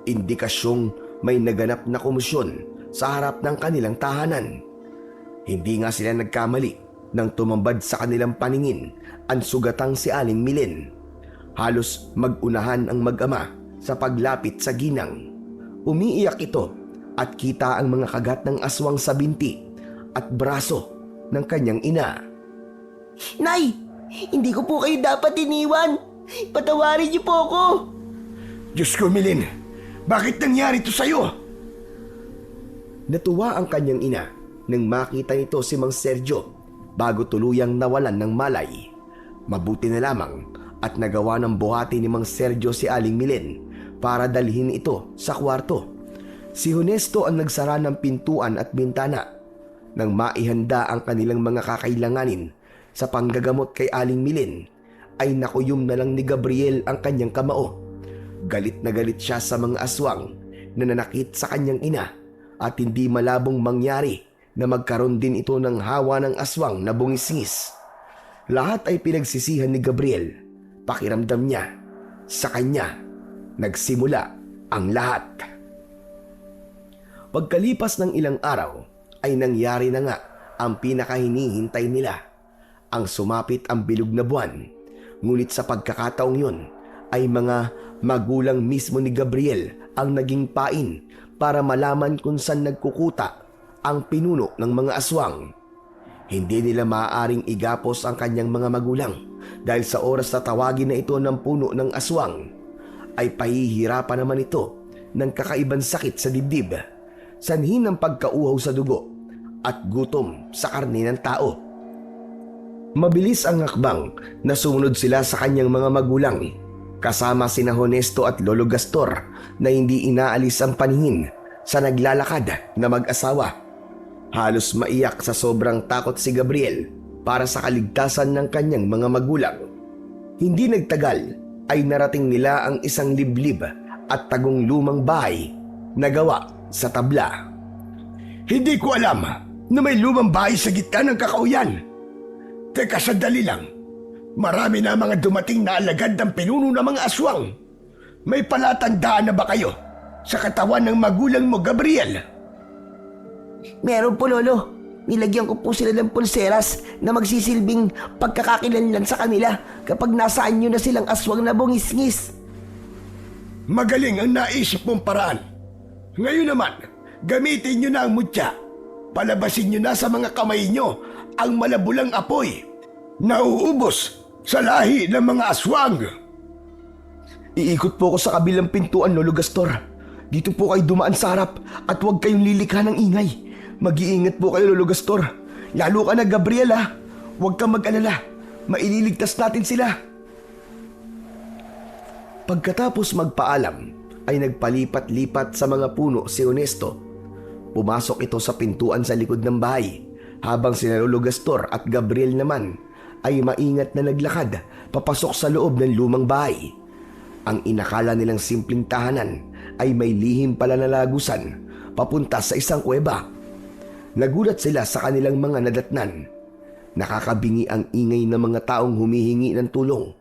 Indikasyong may naganap na komusyon sa harap ng kanilang tahanan. Hindi nga sila nagkamali nang tumambad sa kanilang paningin ang sugatang si Aling Milen. Halos mag-unahan ang mag-ama sa paglapit sa ginang. Umiiyak ito at kita ang mga kagat ng aswang sa binti at braso ng kanyang ina. Nay! Hindi ko po kayo dapat iniwan! Patawarin niyo po ako! Diyos ko, Milin, bakit nangyari ito sa'yo? Natuwa ang kanyang ina nang makita nito si Mang Sergio bago tuluyang nawalan ng malay. Mabuti na lamang at nagawa ng buhati ni Mang Sergio si Aling Milen para dalhin ito sa kwarto. Si Honesto ang nagsara ng pintuan at bintana nang maihanda ang kanilang mga kakailanganin sa panggagamot kay Aling Milen. Ay nakuyom na lang ni Gabriel ang kanyang kamao. Galit na galit siya sa mga aswang na nanakit sa kanyang ina at hindi malabong mangyari na magkaroon din ito ng hawa ng aswang na bungis-ngis. Lahat ay pinagsisihan ni Gabriel. Pakiramdam niya, sa kanya nagsimula ang lahat. Pagkalipas ng ilang araw ay nangyari na nga ang pinakahinihintay nila. Ang sumapit ang bilog na buwan. Ngunit sa pagkakataong yun ay mga magulang mismo ni Gabriel ang naging pain para malaman kung saan nagkukuta ang pinuno ng mga aswang. Hindi nila maaaring igapos ang kanyang mga magulang dahil sa oras na tawagin na ito ng puno ng aswang ay pahihirapan naman ito ng kakaibang sakit sa dibdib, sanhi ng pagkauhaw sa dugo at gutom sa karne ng tao. Mabilis ang hakbang na sumunod sila sa kanyang mga magulang, kasama sina Honesto at Lolo Gastor na hindi inaalis ang paningin sa naglalakad na mag-asawa. Halos maiyak sa sobrang takot si Gabriel para sa kaligtasan ng kanyang mga magulang. Hindi nagtagal ay narating nila ang isang liblib at tagong lumang bahay na gawa sa tabla. Hindi ko alam na may lumang bahay sa gitna ng kakauyan. Teka, sandali lang. Marami na mga dumating na alagad ng pinuno ng mga aswang. May palatandaan na ba kayo sa katawan ng magulang mo, Gabriel? Meron po, Lolo. Nilagyan ko po sila ng pulseras na magsisilbing pagkakakilanlan sa kanila kapag nasaan nyo na silang aswang na bungis-ngis. Magaling ang naisip mong paraan. Ngayon naman, gamitin nyo na ang mutya. Palabasin nyo na sa mga kamay nyo ang malabulang apoy na uubos sa lahi ng mga aswang. Iikot po ako sa kabilang pintuan, Lolo Gastor. Dito po kayo dumaan sa harap at huwag kayong lilikha ng ingay. Mag-iingat po kayo, Lolo Gastor. Lalo ka na, Gabriel, ha? Huwag kang mag-alala. Maililigtas natin sila. Pagkatapos magpaalam, ay nagpalipat-lipat sa mga puno si Honesto. Pumasok ito sa pintuan sa likod ng bahay, habang sina Lolo Gastor at Gabriel naman ay maingat na naglakad papasok sa loob ng lumang bahay. Ang inakala nilang simpleng tahanan ay may lihim pala na lagusan papunta sa isang kuweba. Nagulat sila sa kanilang mga nadatnan. Nakakabingi ang ingay ng mga taong humihingi ng tulong.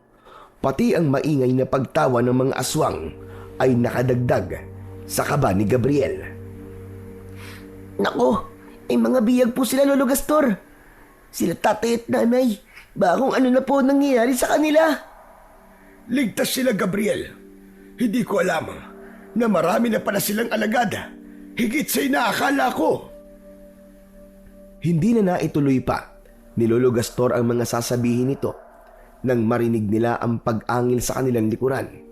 Pati ang maingay na pagtawa ng mga aswang ay nakadagdag sa kaba ni Gabriel. Nako, ay mga biyag po sila, Lolo Gastor. Sila tatay at nanay. Bakong ano na po nangyayari sa kanila? Ligtas sila, Gabriel. Hindi ko alam na marami na pala silang alagad. Higit sa inaakala ko. Hindi na naituloy pa ni Lolo Gastor ang mga sasabihin nito nang marinig nila ang pag-angil sa kanilang likuran.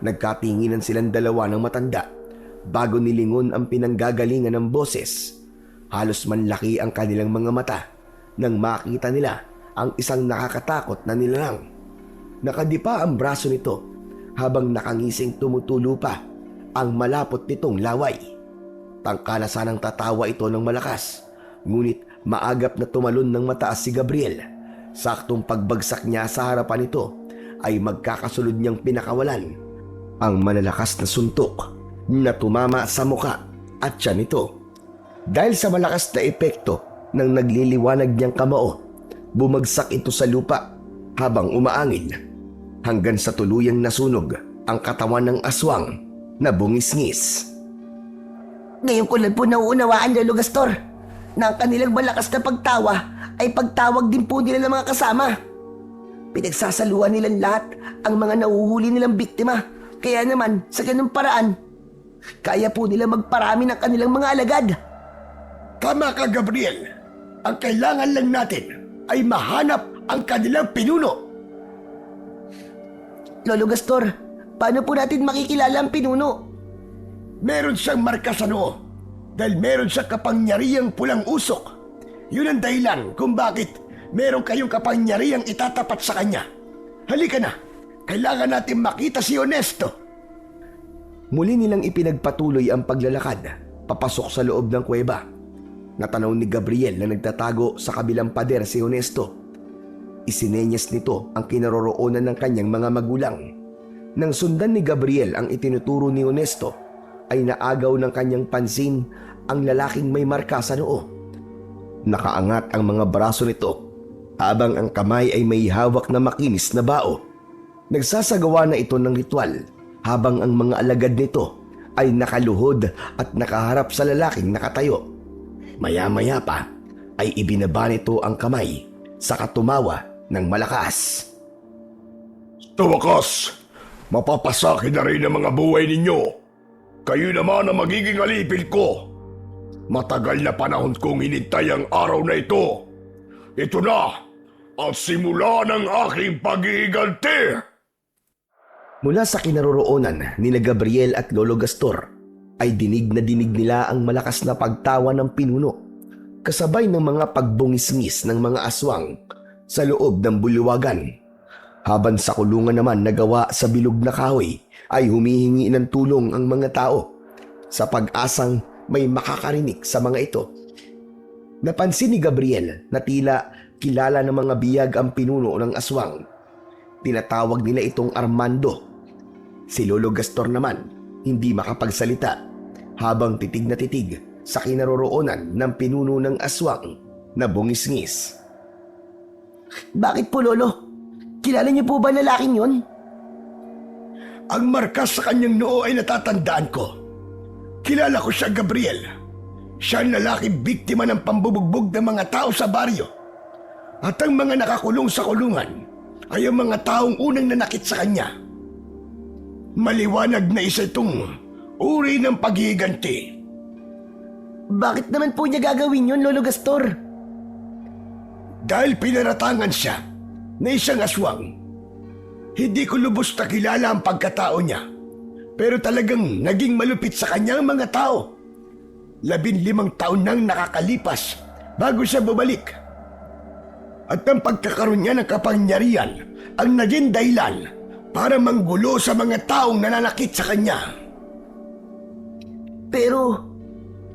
Nagkatinginan silang dalawa ng matanda bago nilingon ang pinanggagalingan ng boses. Halos manlaki ang kanilang mga mata nang makita nila ang isang nakakatakot na nilalang. Nakadipa ang braso nito habang nakangising tumutulo pa ang malapot nitong laway. Tangkala sanang tatawa ito ng malakas, ngunit maagap na tumalon ng mataas si Gabriel. Saktong pagbagsak niya sa harapan nito ay magkakasunod niyang pinakawalan ang malalakas na suntok na tumama sa muka at tiyan nito. Dahil sa malakas na epekto ng nagliliwanag niyang kamao, bumagsak ito sa lupa habang umaangil hanggang sa tuluyang nasunog ang katawan ng aswang na bungis-ngis. Ngayon ko lang po nauunawaan, Lolo Gastor, na ang kanilang malakas na pagtawa ay pagtawag din po nila ng mga kasama. Pinagsasaluhan nilang lahat ang mga nahuhuli nilang biktima. Kaya naman, sa ganung paraan, kaya po nila magparami ng kanilang mga alagad. Tama ka, Gabriel. Ang kailangan lang natin ay mahanap ang kanilang pinuno. Lolo Gastor, paano po natin makikilala ang pinuno? Meron siyang marka sa noo dahil meron siyang kapangyarihang pulang usok. Yun ang dahilan kung bakit meron kayong kapangyarihang itatapat sa kanya. Halika na, kailangan natin makita si Honesto. Muli nilang ipinagpatuloy ang paglalakad papasok sa loob ng kuweba. Natanaw ni Gabriel na nagtatago sa kabilang pader si Honesto. Isinenyas nito ang kinaroroonan ng kanyang mga magulang. Nang sundan ni Gabriel ang itinuturo ni Honesto, ay naagaw ng kanyang pansin ang lalaking may marka sa noo. Nakaangat ang mga braso nito habang ang kamay ay may hawak na makinis na bao. Nagsasagawa na ito ng ritual habang ang mga alagad nito ay nakaluhod at nakaharap sa lalaking nakatayo. Maya-maya pa ay ibinaba nito ang kamay sa katumawa ng malakas. Sa wakas, mapapasakin na rin ang mga buhay ninyo. Kayo naman ang magiging alipin ko. Matagal na panahon kong hinintay ang araw na ito. Ito na ang simula ng aking pag-iiganti. Mula sa kinaroroonan ni na Gabriel at Lolo Gastor ay dinig nila ang malakas na pagtawa ng pinuno kasabay ng mga pagbungisngis ng mga aswang sa loob ng buliwagan. Habang sa kulungan naman na gawa sa bilog na kahoy ay humihingi ng tulong ang mga tao sa pag-asang may makakarinig sa mga ito. Napansin ni Gabriel na tila kilala ng mga biyag ang pinuno ng aswang. Tinatawag nila itong Armando. Si Lolo Gastor naman hindi makapagsalita habang titig na titig sa kinaroroonan ng pinuno ng aswang na bungisngis. Bakit po, Lolo? Kilala niyo po ba lalaking yon? Ang markas sa kanyang noo ay natatandaan ko. Kilala ko siya, Gabriel. Siya ang lalaking biktima ng pambubugbog ng mga tao sa baryo. At ang mga nakakulong sa kulungan ay ang mga taong unang nanakit sa kanya. Maliwanag na isa itong uri ng paghihiganti. Bakit naman po niya gagawin yon, Lolo Gastor? Dahil pinaratangan siya na isang aswang. Hindi ko lubos na kilala ang pagkatao niya, pero talagang naging malupit sa kanya ang mga tao. 15 taon nang nakakalipas bago siya bumalik. At ang pagkakaroon niya ng kapangyarihan ang naging dahilan para manggulo sa mga taong nananakit sa kanya. Pero,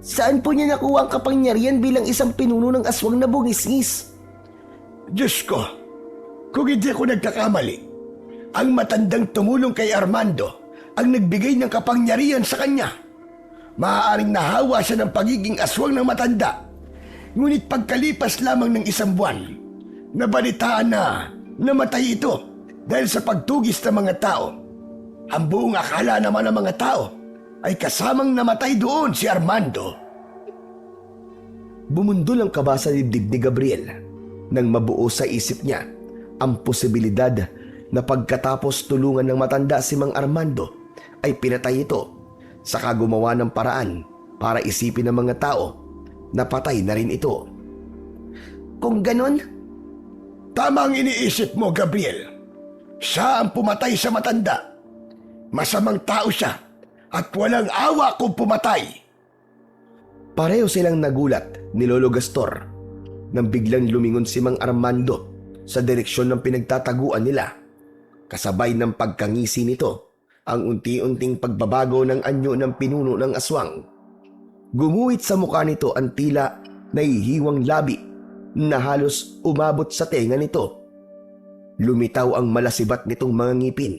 saan po niya nakuha ang kapangyarihan bilang isang pinuno ng aswang na bungisngis? Diyos ko, kung hindi ako nagkakamali, ang matandang tumulong kay Armando ang nagbigay ng kapangyarihan sa kanya. Maaaring nahawa siya ng pagiging aswang ng matanda. Ngunit pagkalipas lamang ng 1 buwan, nabalitaan na namatay ito dahil sa pagtugis ng mga tao. Ang buong akala naman ng mga tao ay kasamang namatay doon si Armando. Bumundol ang kaba sa dibdib ni Gabriel nang mabuo sa isip niya ang posibilidad na pagkatapos tulungan ng matanda si Mang Armando ay pinatay ito saka gumawa ng paraan para isipin ng mga tao na patay na rin ito. Kung ganon, Tama ang iniisip mo, Gabriel. Siya ang pumatay sa matanda. Masamang tao siya at walang awa kung pumatay. Pareho silang nagulat ni Lolo Gastor nang biglang lumingon si Mang Armando sa direksyon ng pinagtataguan nila. Kasabay ng pagkangisi nito ang unti-unting pagbabago ng anyo ng pinuno ng aswang. Gumuhit sa mukha nito ang tila nahihiwang labi na halos umabot sa tenga nito. Lumitaw ang malasibat nitong mga ngipin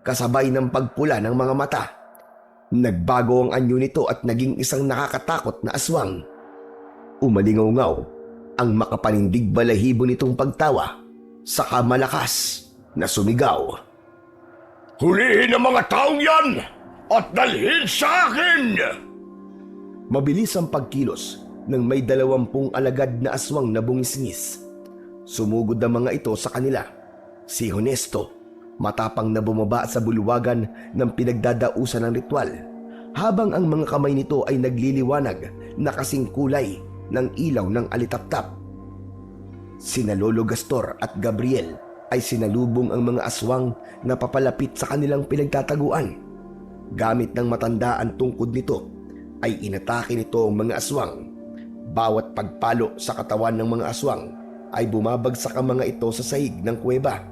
kasabay ng pagpula ng mga mata. Nagbago ang anyo nito at naging isang nakakatakot na aswang. Umalingaw-ngaw ang makapanindig balahibo nitong pagtawa saka malakas na sumigaw. Hulihin ang mga taong yan at dalhin sa akin! Mabilis ang pagkilos ng may 20 alagad na aswang na bungisngis. Sumugod ang mga ito sa kanila. Si Honesto, matapang na bumaba sa bulwagan ng pinagdadausan ng ritual, habang ang mga kamay nito ay nagliliwanag na kasing kulay ng ilaw ng alitaptap. Sina Lolo Gastor at Gabriel ay sinalubong ang mga aswang na papalapit sa kanilang pinagtataguan. Gamit ng matanda ang tungkod nito, ay inatake nito ang mga aswang. Bawat pagpalo sa katawan ng mga aswang ay bumabagsak ang mga ito sa sahig ng kuweba.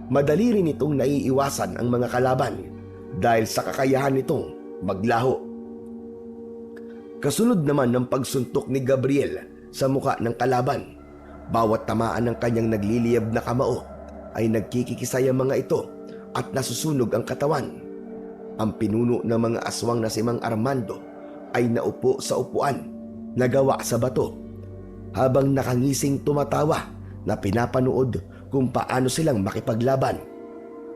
Madali rin itong naiiwasan ang mga kalaban dahil sa kakayahan nitong maglaho. Kasunod naman ng pagsuntok ni Gabriel sa muka ng kalaban, bawat tamaan ng kanyang nagliliyab na kamao ay nagkikikisay ang mga ito at nasusunog ang katawan. Ang pinuno ng mga aswang na si Mang Armando ay naupo sa upuan na gawa sa bato habang nakangising tumatawa na pinapanood kung paano silang makipaglaban.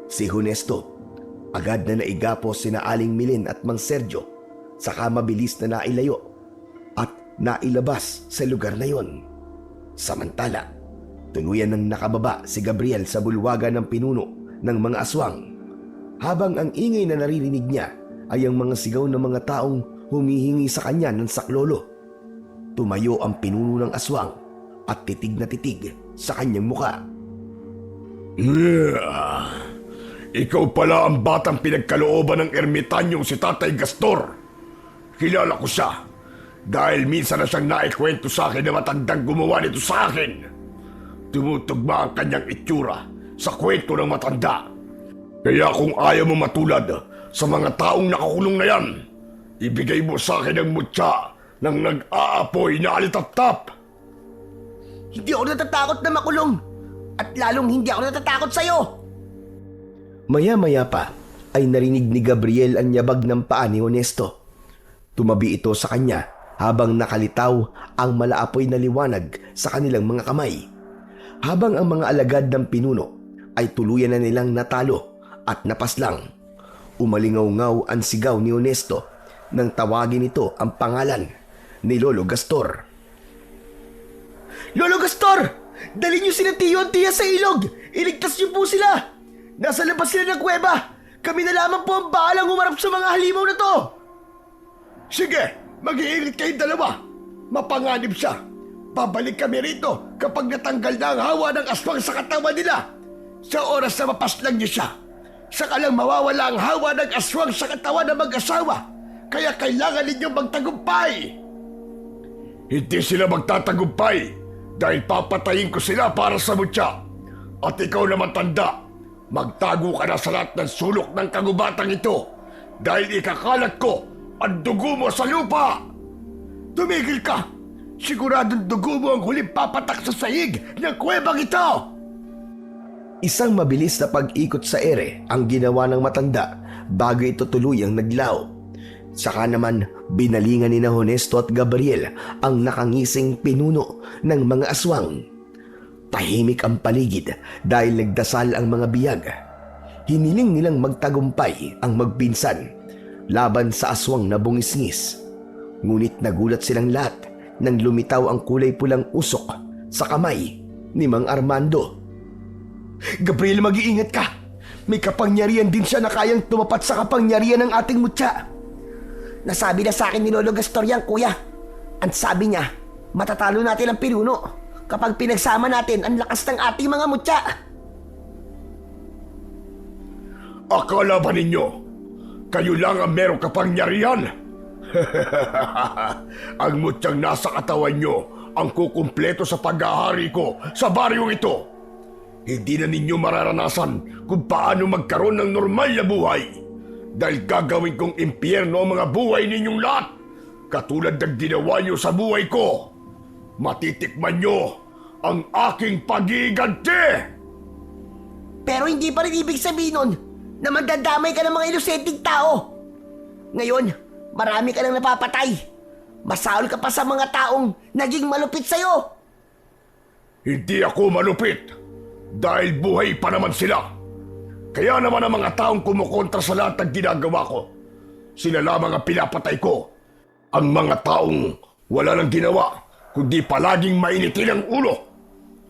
Si Honesto, Agad na naigapo sina Aling Milin at Mang Sergio, saka mabilis na nailayo at nailabas sa lugar na yon. Samantala, tuluyan nang nakababa si Gabriel sa bulwagan ng pinuno ng mga aswang, habang ang ingay na naririnig niya ay ang mga sigaw ng mga taong humihingi sa kanya ng saklolo. Tumayo ang pinuno ng aswang at titig na titig sa kanyang muka. Ikaw pala ang batang pinagkalooban ng ermitanyong si Tatay Gastor. Kilala ko siya dahil minsan na siyang naikwento sa akin na matandang gumawa nito sa akin. Tumutugma ang kanyang itsura sa kwento ng matanda. Kaya kung ayaw mo matulad sa mga taong nakakulong na yan, ibigay mo sa akin ang mutya ng nag-aapoy na alitap-tap. Hindi ako natatakot na makulong. At lalong hindi ako natatakot sa'yo. Maya-maya pa ay narinig ni Gabriel ang yabag ng paa ni Honesto. Tumabi ito sa kanya habang nakalitaw ang malaapoy na liwanag sa kanilang mga kamay. Habang ang mga alagad ng pinuno ay tuluyan na nilang natalo at napaslang. Umalingaw-ngaw ang sigaw ni Honesto nang tawagin ito ang pangalan ni Lolo Gastor. Lolo Gastor! Dali niyo sila Tiyo at Tia sa ilog! Iligtas niyo po sila! Nasa labas sila ng kuweba! Kami na lamang po ang bahalang humarap sa mga halimaw na to! Sige, mag-iingat kayong dalawa. Mapanganib siya. Babalik kami rito kapag natanggal na ang hawa ng aswang sa katawan nila. Sa oras na mapaslang niyo siya, saka lang mawawala ang hawa ng aswang sa katawan ng mag-asawa. Kaya kailangan ninyong magtagumpay. Hindi sila magtatagumpay dahil papatayin ko sila para sa mutya. At ikaw naman tanda, magtago ka na sa lahat ng sulok ng kagubatang ito dahil ikakalat ko ang dugo mo sa lupa. Tumigil ka! Siguradong dugo mo ang huling papatak sa sahig ng kuwebang ito! Isang mabilis na pag-ikot sa ere ang ginawa ng matanda bago ito tuluyang naglaw. Saka naman binalingan ni Honesto at Gabriel ang nakangising pinuno ng mga aswang. Tahimik ang paligid dahil nagdasal ang mga biyag. Hiniling nilang magtagumpay ang magpinsan laban sa aswang na bungisngis. Ngunit nagulat silang lahat nang lumitaw ang kulay pulang usok sa kamay ni Mang Armando. Gabriel, mag-iingat ka! May kapangyarihan din siya na kayang tumapat sa kapangyarihan ng ating mutya. Nasabi na sa akin ni Lolo Gastor yan, kuya. Ang sabi niya, matatalo natin ang pinuno kapag pinagsama natin ang lakas ng ating mga mutya. Akala ba ninyo, kayo lang ang merong kapangyarihan? Ang mutyang nasa katawan nyo ang kukumpleto sa pag-ahari ko sa baryong ito. Hindi na ninyo mararanasan kung paano magkaroon ng normal na buhay. Dahil gagawin kong impyerno ang mga buhay ninyong lahat, katulad ng ginawa nyo sa buhay ko. Matitikman nyo ang aking pag-iiganti! Pero hindi pa rin ibig sabihin nun na magdadamay ka ng mga inosenteng tao. Ngayon, marami ka nang napapatay. Masahol ka pa sa mga taong naging malupit sa'yo. Hindi ako malupit dahil buhay pa naman sila. Kaya naman ang mga taong kumukontra sa lahat ng ginagawa ko, sila lamang ang pinapatay ko. Ang mga taong wala nang ginawa, kundi palaging mainitin ang ulo.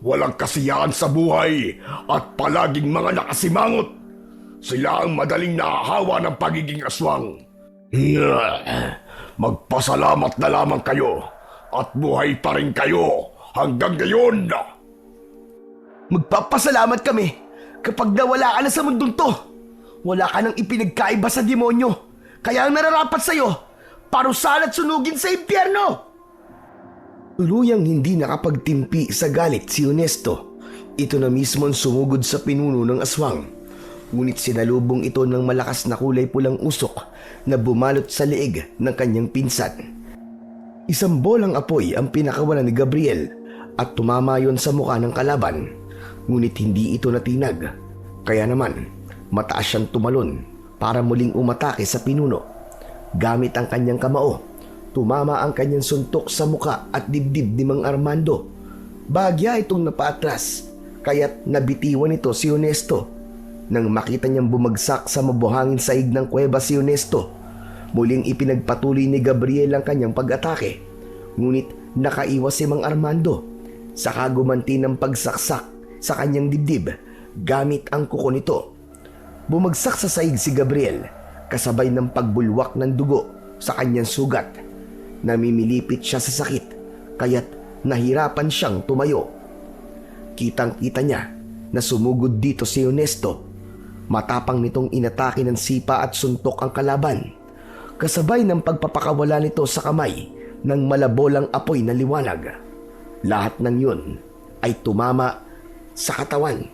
Walang kasiyahan sa buhay at palaging mga nakasimangot. Sila ang madaling nahahawa ng pagiging aswang. Magpasalamat na lamang kayo at buhay pa rin kayo hanggang ngayon. Magpapasalamat kami kapag nawala ka na sa mundong to. Wala ka nang ipinagkaiba sa demonyo. Kaya ang nararapat sa'yo, parusahan at sunugin sa impyerno. Tuluyang hindi nakapagtimpi sa galit si Honesto. Ito na mismo ang sumugod sa pinuno ng aswang. Ngunit sinalubong ito ng malakas na kulay pulang usok na bumalot sa leeg ng kanyang pinsan. Isang bolang apoy ang pinakawalan ni Gabriel at tumama yon sa mukha ng kalaban. Ngunit hindi ito natinag. Kaya naman, mataas siyang tumalon para muling umatake sa pinuno. Gamit ang kanyang kamao, tumama ang kanyang suntok sa muka at dibdib ni Mang Armando. Bahagya itong napaatras, kaya't nabitiwan ito si Honesto. Nang makita niyang bumagsak sa mabuhangin saig ng kuweba si Honesto, muling ipinagpatuloy ni Gabriel ang kanyang pag-atake. Ngunit nakaiwas si Mang Armando, saka gumanti ng pagsaksak sa kanyang dibdib gamit ang kuko nito. Bumagsak sa saig si Gabriel kasabay ng pagbulwak ng dugo sa kanyang sugat. Namimilipit siya sa sakit kaya't nahirapan siyang tumayo. Kitang-kita niya na sumugod dito si Honesto. Matapang nitong inatake ng sipa at suntok ang kalaban, kasabay ng pagpapakawala nito sa kamay ng malabolang apoy na liwanag. Lahat ng yun ay tumama sa katawan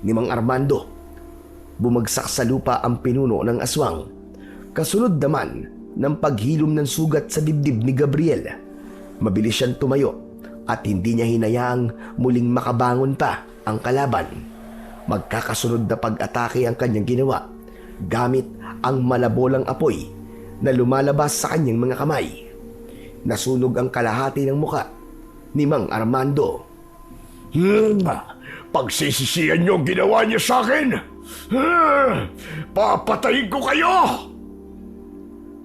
ni Mang Armando. Bumagsak sa lupa ang pinuno ng aswang, kasunod naman ng paghilom ng sugat sa dibdib ni Gabriel. Mabilis siyang tumayo at hindi niya hinayaang muling makabangon pa ang kalaban. Magkakasunod na pag-atake ang kanyang ginawa gamit ang malabolang apoy na lumalabas sa kanyang mga kamay. Nasunog ang kalahati ng muka ni Mang Armando. Pagsisisihan niyo ang ginawa niyo sa akin! Papatayin ko kayo!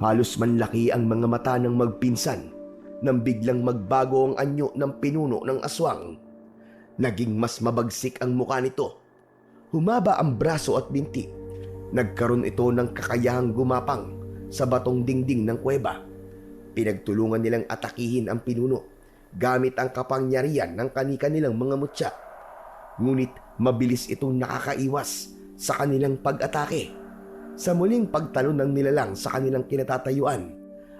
Halos manlaki ang mga mata ng magpinsan nang biglang magbago ang anyo ng pinuno ng aswang. Naging mas mabagsik ang mukha nito. Humaba ang braso at binti. Nagkaroon ito ng kakayahang gumapang sa batong dingding ng kuweba. Pinagtulungan nilang atakihin ang pinuno gamit ang kapangyarihan ng kani-kanilang mga mutya. Ngunit mabilis itong nakakaiwas sa kanilang pag-atake. Sa muling pagtalon ng nilalang sa kanilang kinatatayuan,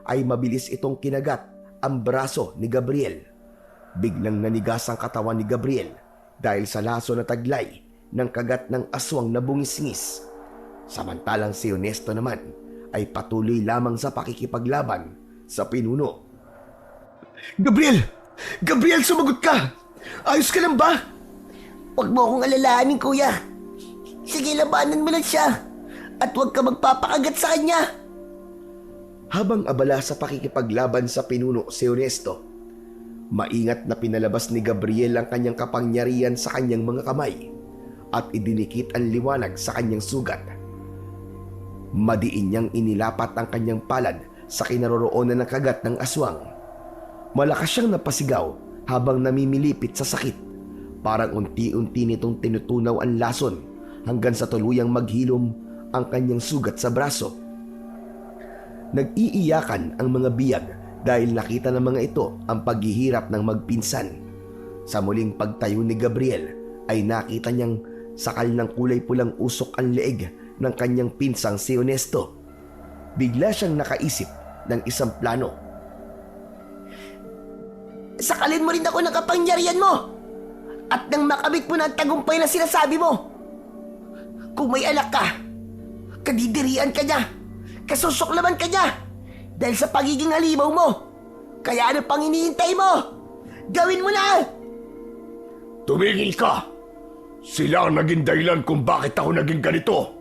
ay mabilis itong kinagat ang braso ni Gabriel. Biglang nanigas ang katawan ni Gabriel dahil sa laso na taglay ng kagat ng aswang na bungis-ngis. Samantalang si Honesto naman ay patuloy lamang sa pakikipaglaban sa pinuno. Gabriel! Gabriel, sumagot ka! Ayos ka lang ba? Huwag mo akong alalahanin, kuya. Sige, labanan mo lang siya. At huwag ka magpapakagat sa kanya. Habang abala sa pakikipaglaban sa pinuno si Honesto, maingat na pinalabas ni Gabriel ang kanyang kapangyarihan sa kanyang mga kamay at idinikit ang liwanag sa kanyang sugat. Madiin niyang inilapat ang kanyang palad sa kinaroroonan ng kagat ng aswang. Malakas siyang napasigaw habang namimilipit sa sakit. Parang unti-unti nitong tinutunaw ang lason hanggang sa tuluyang maghilom ang kanyang sugat sa braso. Nag-iiyakan ang mga biyag dahil nakita ng mga ito ang paghihirap ng magpinsan. Sa muling pagtayo ni Gabriel ay nakita niyang sakal ng kulay pulang usok ang leeg ng kanyang pinsang si Honesto. Bigla siyang nakaisip ng isang plano. Sakalin mo rin ako ng kapangyarihan mo. At nang makamit mo na ang tagumpay na sinasabi mo. Kung may anak ka, kadidirian ka niya, kasusuklaman ka niya, dahil sa pagiging halimaw mo. Kaya ano pang hinihintay mo? Gawin mo na! Tumigil ka! Sila ang naging dahilan kung bakit ako naging ganito.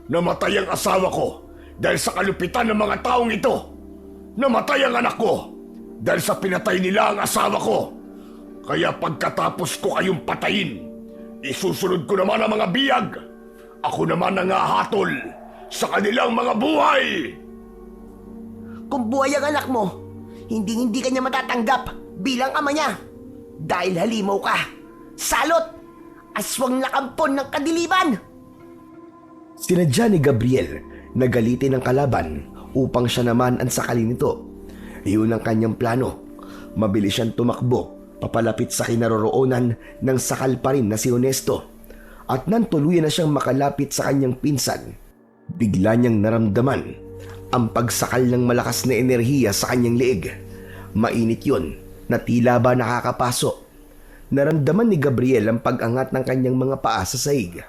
Namatay ang asawa ko dahil sa kalupitan ng mga taong ito. Namatay ang anak ko dahil sa pinatay nila ang asawa ko. Kaya pagkatapos ko kayong patayin, isusunod ko naman ang mga biyag. Ako naman ang hahatol sa kanilang mga buhay. Kung buhay ang anak mo, hindi ka niya matatanggap bilang ama niya. Dahil halimaw ka, salot, aswang nakampon ng kadiliman. Sinadya ni Gabriel na galitin ang kalaban upang siya naman ang sakalin nito. Iyon ang kanyang plano. Mabilis siyang tumakbo papalapit sa kinaroroonan ng sakal pa rin na si Honesto. At nang tuluyan na siyang makalapit sa kanyang pinsan, bigla niyang naramdaman ang pagsakal ng malakas na enerhiya sa kanyang leeg. Mainit yun na tila ba nakakapaso. Naramdaman ni Gabriel ang pag-angat ng kanyang mga paa sa sahig.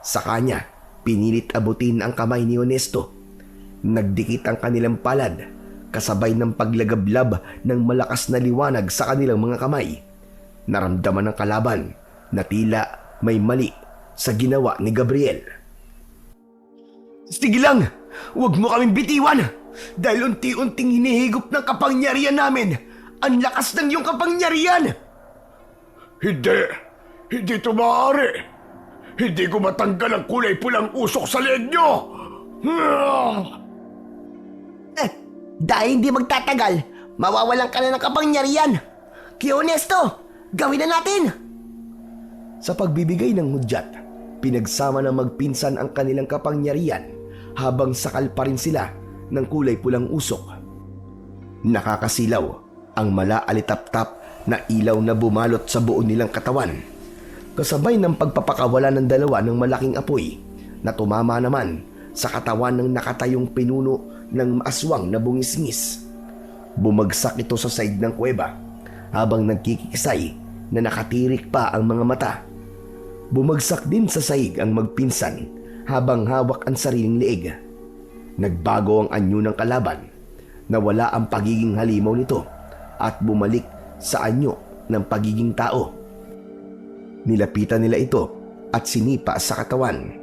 Sa kanya, pinilit abutin ang kamay ni Honesto. Nagdikit ang kanilang palad, kasabay ng paglagablab ng malakas na liwanag sa kanilang mga kamay. Naramdaman ng kalaban na tila may mali sa ginawa ni Gabriel. Sige lang! Huwag mo kaming bitiwan! Dahil unti-unting hinihigop ng kapangyarihan namin ang lakas ng iyong kapangyarihan! Hindi! Hindi ito maaari! Hindi ko matanggal ang kulay pulang usok sa leeg nyo! Dahil hindi magtatagal, mawawalan ka na ng kapangyarihan. Kaya honesto, gawin na natin! Sa pagbibigay ng hudyat, pinagsama ng magpinsan ang kanilang kapangyarihan habang sakal pa rin sila ng kulay pulang usok. Nakakasilaw ang mala-alitap-tap na ilaw na bumalot sa buo nilang katawan. Kasabay ng pagpapakawala ng dalawa ng malaking apoy na tumama naman sa katawan ng nakatayong pinuno ng aswang na bungisngis. Bumagsak ito sa saig ng kuweba habang nagkikisay na nakatirik pa ang mga mata. Bumagsak din sa saig ang magpinsan habang hawak ang sariling leeg. Nagbago ang anyo ng kalaban, nawala ang pagiging halimaw nito at bumalik sa anyo ng pagiging tao. Nilapitan nila ito at sinipa sa katawan.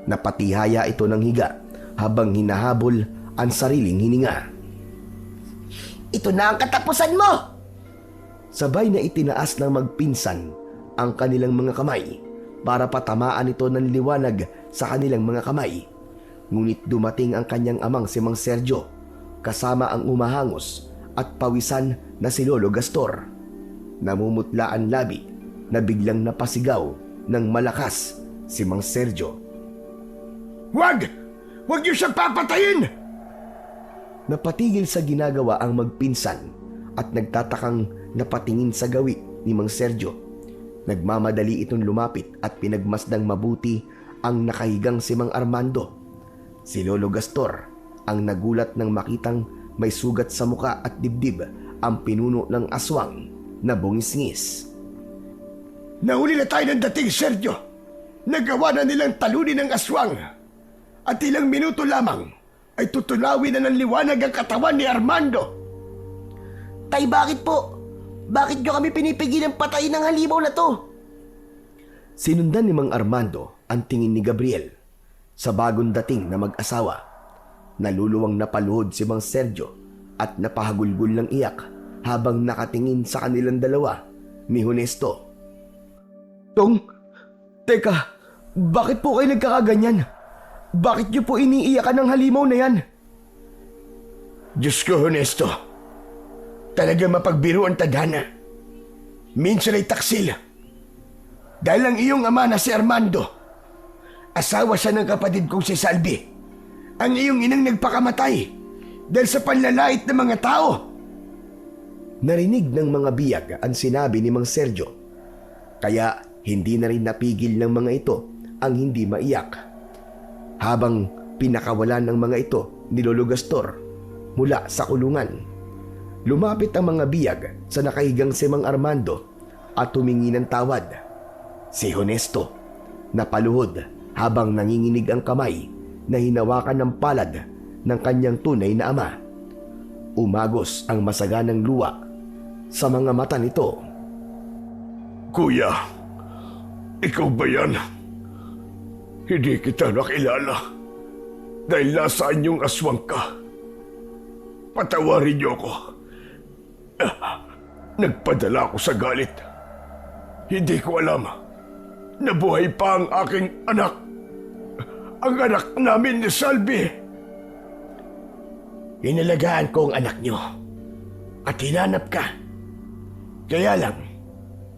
Napatihaya ito ng higa habang hinahabol ang sariling hininga. Ito na ang katapusan mo! Sabay na itinaas ng magpinsan ang kanilang mga kamay para patamaan ito ng liwanag sa kanilang mga kamay. Ngunit dumating ang kanyang amang si Mang Sergio kasama ang umahangos at pawisan na si Lolo Gastor. Namumutla ang labi na biglang napasigaw ng malakas si Mang Sergio. Wag! Wag niyo siyang papatayin! Napatigil sa ginagawa ang magpinsan at nagtatakang napatingin sa gawi ni Mang Sergio. Nagmamadali itong lumapit at pinagmasdang mabuti ang nakahigang si Mang Armando. Si Lolo Gastor ang nagulat nang makitang may sugat sa muka at dibdib ang pinuno ng aswang na bungisngis. Nahuli na tayo ng dating, Sergio. Nagawa na nilang talunin ng aswang. At ilang minuto lamang ay tutunawin na ng liwanag ang katawan ni Armando. Tay, bakit po? Bakit nyo kami pinipigilan patayin ng halimaw na to? Sinundan ni Mang Armando ang tingin ni Gabriel sa bagong dating na mag-asawa. Naluluwang napaluhod si Mang Sergio at napahagulgul ng iyak habang nakatingin sa kanilang dalawa ni Honesto. Tong, teka, bakit po kayo nagkakaganyan? Bakit niyo po iniiyakan ng halimaw na yan? Diyos ko, Honesto. Talaga mapagbiro ang tadhana. Minsan ay taksil. Dahil ang iyong ama na si Armando, asawa siya ng kapatid kong si Salvi, ang iyong inang nagpakamatay dahil sa panlalait ng mga tao. Narinig ng mga biyag ang sinabi ni Mang Sergio. Kaya hindi na rin napigil ng mga ito ang hindi maiyak. Habang pinakawalan ng mga ito ni Lolo Gastor mula sa kulungan, lumapit ang mga biyag sa nakahigang si Mang Armando at humingi ng tawad. Si Honesto napaluhod habang nanginginig ang kamay na hinawakan ng palad ng kanyang tunay na ama. Umagos ang masaganang luha sa mga mata nito. Kuya, ikaw ba yan? Hindi kita nakilala dahil nasaan yung aswang ka. Patawarin niyo ako. Nagpadala ako sa galit. Hindi ko alam na buhay pa ang aking anak. Ang anak namin ni Salvi. Inalagaan ko ang anak niyo at hinanap ka. Kaya lang,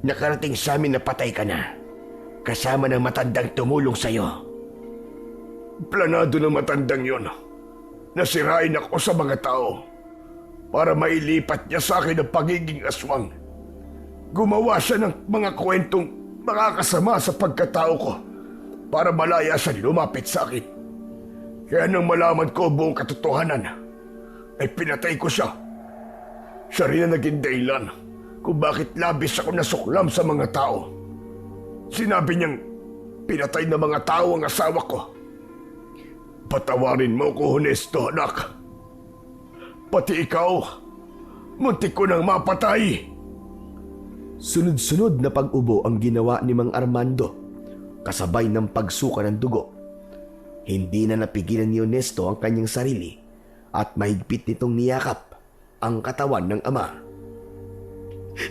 nakarating sa amin na patay ka na, kasama ng matandang tumulong sa'yo. Planado ng matandang yon na sirain ako sa mga tao para mailipat niya sa akin ang pagiging aswang. Gumawa siya ng mga kwentong makakasama sa pagkatao ko para malaya siya lumapit sa akin. Kaya nang malaman ko buong katotohanan, ay pinatay ko siya. Siya rin ang naging dahilan kung bakit labis ako nasuklam sa mga tao. Sinabi niyang pinatay ng mga tao ang asawa ko. Patawarin mo ko, Honesto, anak. Pati ikaw, muntik ko nang mapatay. Sunod-sunod na pag-ubo ang ginawa ni Mang Armando, kasabay ng pagsuka ng dugo. Hindi na napigilan ni Honesto ang kanyang sarili at mahigpit nitong niyakap ang katawan ng ama.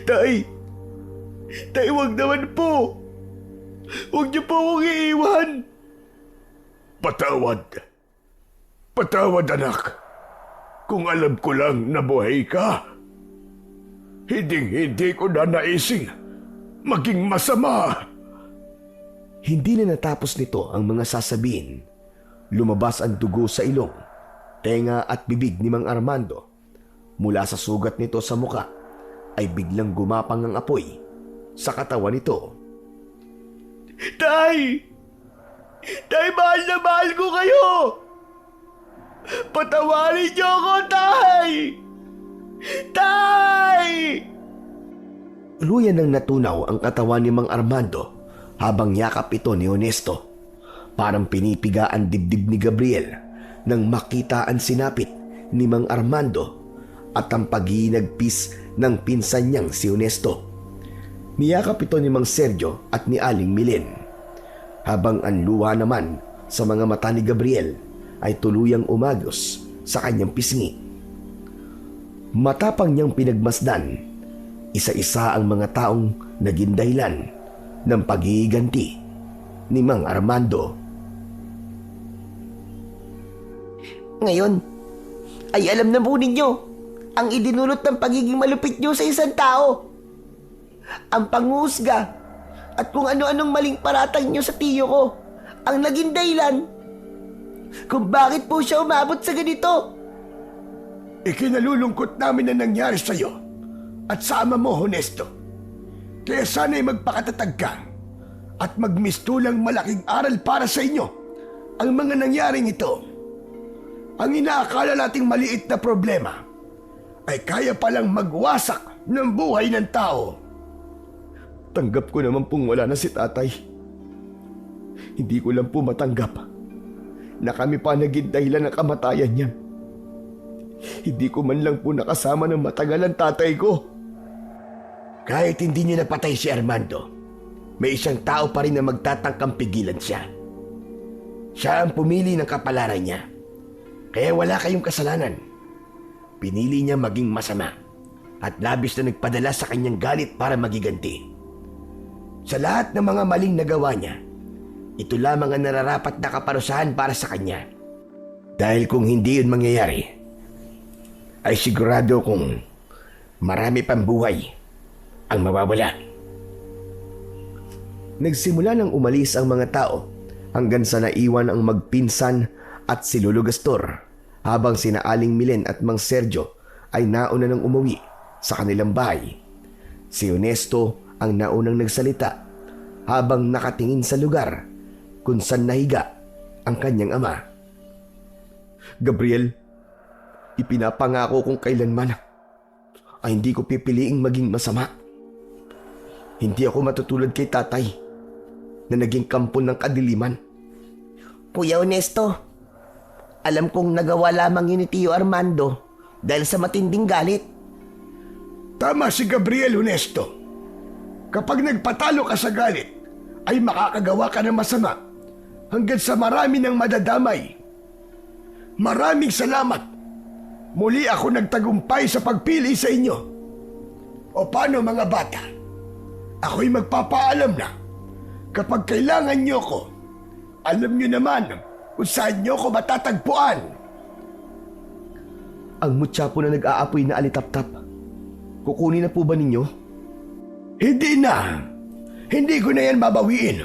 Tay! Tay, wag naman po! Huwag niyo po akong iiwan. Patawad. Patawad, anak. Kung alam ko lang na buhay ka, hindi ko na naising maging masama. Hindi na natapos nito ang mga sasabihin. Lumabas ang dugo sa ilong, tenga at bibig ni Mang Armando. Mula sa sugat nito sa muka ay biglang gumapang ang apoy sa katawan nito. Tay! Tay, mahal na mahal ko kayo! Patawarin niyo ako, Tay! Tay! Tuluyan nang natunaw ang katawan ni Mang Armando habang yakap ito ni Honesto. Parang pinipiga ang dibdib ni Gabriel nang makita ang sinapit ni Mang Armando at ang paghinagpis ng pinsan niyang si Honesto. Niyakap ito ni Mang Sergio at ni Aling Milen, habang ang luha naman sa mga mata ni Gabriel ay tuluyang umagos sa kanyang pisngi. Matapang niyang pinagmasdan isa-isa ang mga taong naging dahilan ng paghihiganti ni Mang Armando. Ngayon, ay alam na po ninyo ang idinulot ng pagiging malupit nyo sa isang tao. Ang panghusga at kung ano-anong maling paratang nyo sa tiyo ko ang naging dahilan kung bakit po siya umabot sa ganito. Ikinalulungkot namin na nangyari sa'yo at sa ama mo, Honesto. Kaya sana'y magpakatatag ka at magmistulang malaking aral para sa inyo ang mga nangyaring ito. Ang inaakala nating maliit na problema ay kaya palang magwasak ng buhay ng tao. Tanggap ko naman pong wala na si tatay. Hindi ko lang po matanggap na kami pa naging dahilan ng kamatayan niya. Hindi ko man lang po nakasama ng matagal ang tatay ko. Kahit hindi niyo napatay si Armando, may isang tao pa rin na magtatangkang pigilan siya. Siya ang pumili ng kapalaran niya. Kaya wala kayong kasalanan. Pinili niya maging masama at labis na nagpadala sa kanyang galit para magiganti. Sa lahat ng mga maling nagawa niya, ito lamang ang nararapat na kaparusahan para sa kanya. Dahil kung hindi yun mangyayari, ay sigurado kung marami pang buhay ang mawawala. Nagsimula nang umalis ang mga tao hanggang sa naiwan ang magpinsan at si Lolo Gastor, habang sina Aling Milen at Mang Sergio ay nauna nang umuwi sa kanilang bahay. Si Honesto ang naunang nagsalita habang nakatingin sa lugar kung saan nahiga ang kanyang ama. Gabriel, ipinapangako kong kailanman ay hindi ko pipiliing maging masama. Hindi ako matutulad kay tatay na naging kampo ng kadiliman. Kuya Honesto, alam kong nagawa lamang yun ni Tio Armando dahil sa matinding galit. Tama si Gabriel, Honesto. Kapag nagpatalo ka sa galit, ay makakagawa ka ng masama hanggang sa marami ng madadamay. Maraming salamat. Muli ako nagtagumpay sa pagpili sa inyo. O paano mga bata? Ako'y magpapaalam na. Kapag kailangan niyo ko, alam niyo naman kung saan niyo ko matatagpuan. Ang mutya po na nag-aapoy na alitap-tap, kukunin na po ba ninyo? Hindi na. Hindi ko na yan babawiin.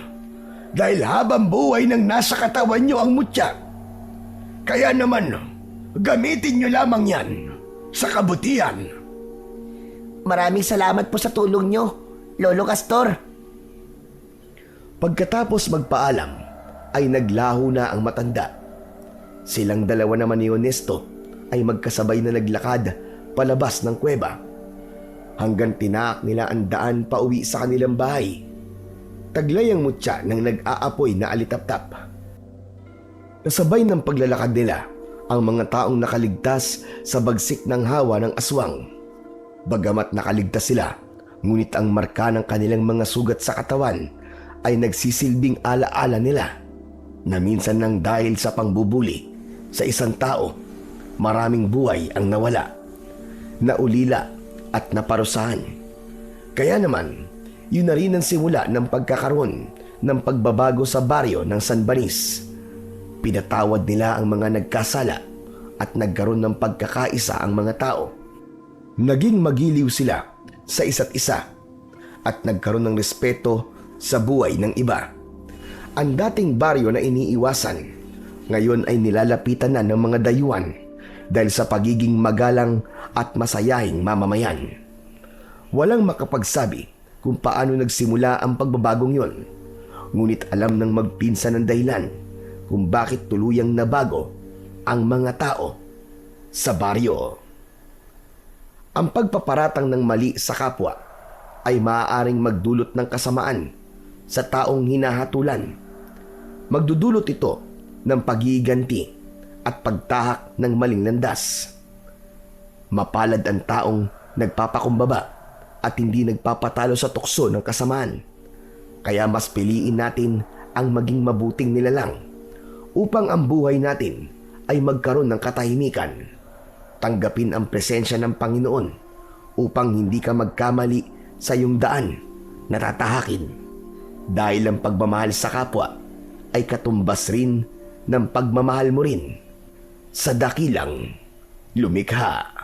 Dahil habang buhay nang nasa katawan niyo ang mutya. Kaya naman, gamitin niyo lamang yan sa kabutihan. Maraming salamat po sa tulong nyo, Lolo Castor. Pagkatapos magpaalam, ay naglaho na ang matanda. Silang dalawa naman ni Honesto ay magkasabay na naglakad palabas ng kuweba hanggang tinaak nila ang daan pauwi sa kanilang bahay. Taglay ang mutya ng nag-aapoy na alitap-tap. Kasabay ng paglalakad nila ang mga taong nakaligtas sa bagsik ng hawa ng aswang. Bagamat nakaligtas sila, ngunit ang marka ng kanilang mga sugat sa katawan ay nagsisilbing alaala nila na minsan nang dahil sa pangbubuli sa isang tao, maraming buhay ang nawala, naulila at naparusahan. Kaya naman, yun na rin ang simula ng pagkakaroon ng pagbabago sa baryo ng San Banis. Pinatawad nila ang mga nagkasala at nagkaroon ng pagkakaisa ang mga tao. Naging magiliw sila sa isa't isa at nagkaroon ng respeto sa buhay ng iba. Ang dating baryo na iniiwasan, ngayon ay nilalapitan na ng mga dayuhan dahil sa pagiging magalang at masayahing mamamayan. Walang makapagsabi kung paano nagsimula ang pagbabagong yon, ngunit alam ng magpinsan ng dahilan kung bakit tuluyang nabago ang mga tao sa baryo. Ang pagpaparatang ng mali sa kapwa ay maaaring magdulot ng kasamaan sa taong hinahatulan. Magdudulot ito ng pagiganti at pagtahak ng maling landas. Mapalad ang taong nagpapakumbaba at hindi nagpapatalo sa tukso ng kasamaan. Kaya mas piliin natin ang maging mabuting nilalang upang ang buhay natin ay magkaroon ng katahimikan. Tanggapin ang presensya ng Panginoon upang hindi ka magkamali sa iyong daan na tatahakin. Dahil ang pagmamahal sa kapwa ay katumbas rin ng pagmamahal mo rin sa dakilang lumikha.